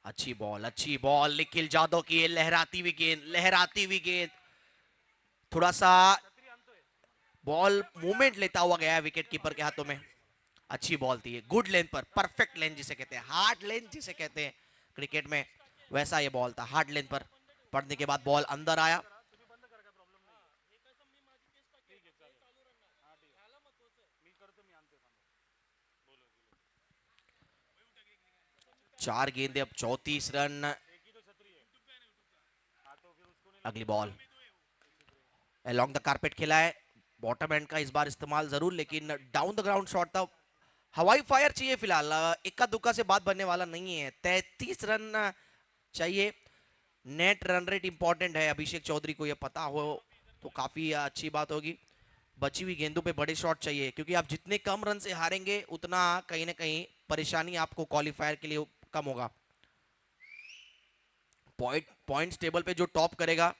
अच्छी बॉल निखिल जादव की, लहराती हुई गेंद, थोड़ा सा बॉल मूवमेंट लेता हुआ गया है विकेट कीपर के हाथों में। अच्छी बॉल थी, गुड लेंथ पर, परफेक्ट लेंथ जिसे कहते हैं, हार्ड लेंथ जिसे कहते हैं क्रिकेट में, वैसा ये बॉल था, हार्ड लेंथ पर पड़ने के बाद बॉल अंदर आया। चार गेंदे, अब 34 रन। अगली बॉल अलोंग द कारपेट खेला है, बॉटम एंड का इस बार इस्तेमाल जरूर, लेकिन डाउन द ग्राउंड शॉट था। हवाई फायर चाहिए फिलहाल, इक्का दुक्का से बात बनने वाला नहीं है। 33 रन चाहिए, नेट रन रेट इंपॉर्टेंट है। अभिषेक चौधरी को यह पता हो तो काफी अच्छी बात होगी। बची हुई गेंदों पे बड़े शॉट चाहिए क्योंकि आप जितने कम रन से हारेंगे उतना कहीं ना कहीं परेशानी आपको क्वालिफायर के लिए कम होगा। पॉइंट्स टेबल पे जो टॉप करेगा,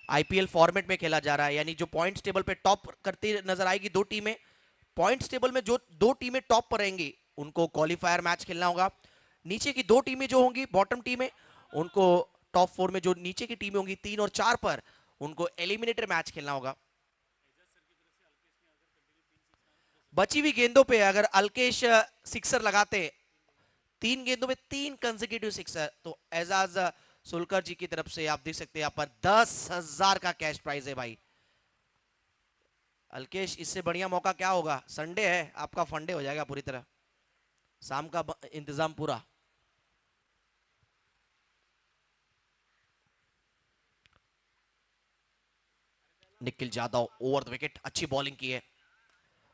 आईपीएल फॉर्मेट में खेला जा रहा है, यानी जो पॉइंट्स टेबल पे टॉप करती नजर आएगी दो टीमें, पॉइंट्स टेबल में जो दो टीमें टॉप पर रहेंगी उनको क्वालिफायर मैच खेलना होगा। नीचे की दो टीमें जो होंगी, बॉटम टीमें, उनको टॉप 4 में जो नीचे की टीमें होंगी 3 और 4 पर, उनको एलिमिनेटर मैच खेलना होगा। बची हुई गेंदों पे अगर अल्केश सिक्सर लगाते, 3 गेंदों में 3 कंसेक्यूटिव सिक्सर, तो एजाज सुलकर जी की तरफ से आप देख सकते हैं यहाँ पर 10,000 का कैश प्राइज है भाई। अल्केश, इससे बढ़िया मौका क्या होगा? संडे है, आपका फंडे हो जाएगा पूरी तरह, शाम का इंतजाम पूरा। Nikhil Jadhav over the wicket, अच्छी बॉलिंग की है,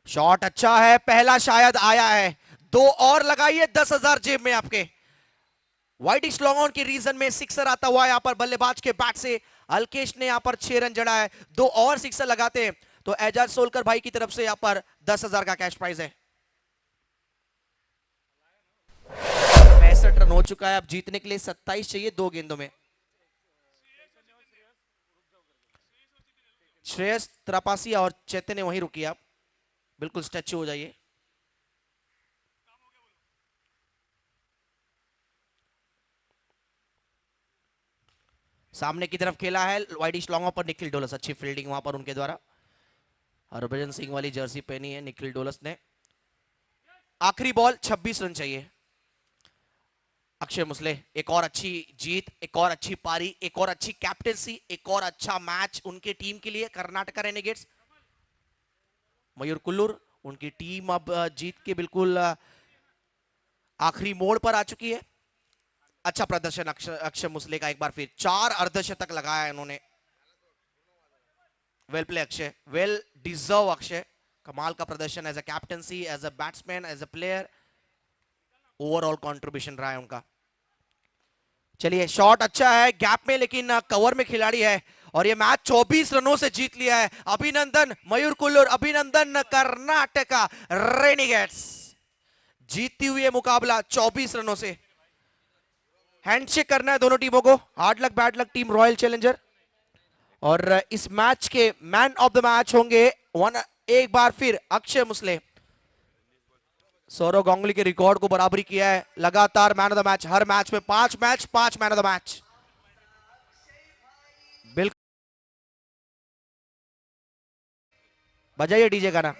शॉट अच्छा है, पहला शायद आया है, 2 और लगाइए, 10,000 जेब में आपके। वाइडिश लॉन्ग ऑन के रीजन में सिक्सर आता हुआ यहां पर बल्लेबाज के बैट से अल्केश ने यहां पर 6 रन जड़ा है। 2 और सिक्सर लगाते हैं तो एजाज सोलकर भाई की तरफ से यहां पर 10,000 का कैश प्राइज है। 65 रन हो चुका है, अब जीतने के लिए 27 चाहिए 2 गेंदों में। श्रेयस त्रापासिया और चैतन्य वहीं रुकिए, आप बिल्कुल स्टैच्यू हो जाइए। सामने की तरफ खेला है वाइडिश लॉन्ग पर निखिल डोलस, अच्छी फील्डिंग वहां पर उनके द्वारा। हरभजन सिंह वाली जर्सी पहनी है निखिल डोलस ने। आखिरी बॉल, 26 रन चाहिए। अक्षय मुसले, एक और अच्छी जीत, एक और अच्छी पारी, एक और अच्छी कैप्टेंसी, एक और अच्छा मैच उनके टीम के लिए, कर्नाटका रेनेगेट्स। मयूर कुल्लूर, उनकी टीम अब जीत के बिल्कुल आखिरी मोड़ पर आ चुकी है। अच्छा प्रदर्शन अक्षय मुसले का, एक बार फिर 4 अर्धशतक लगाया है इन्होंने। Well play Akshay, well deserve Akshay, कमाल का प्रदर्शन as a captaincy, as a batsman, as a player, overall contribution रहा है उनका। चलिए, शॉट अच्छा है गैप में, लेकिन कवर में खिलाड़ी है और ये मैच 24 रनों से जीत लिया है। अभिनंदन मयूर कुल्लूर, अभिनंदन कर्नाटका रेनेगेट्स, जीतती हुई है मुकाबला 24 रनों से। हैंडशेक करना है दोनों टीमों को, hard luck bad luck team royal challenger. और इस मैच के मैन ऑफ द मैच होंगे एक बार फिर अक्षय मुसले। सौरव गांगुली के रिकॉर्ड को बराबरी किया है, लगातार man of the match, her match में 5 match 5 man of the match. बिल्कुल, बजाइए डीजे गाना।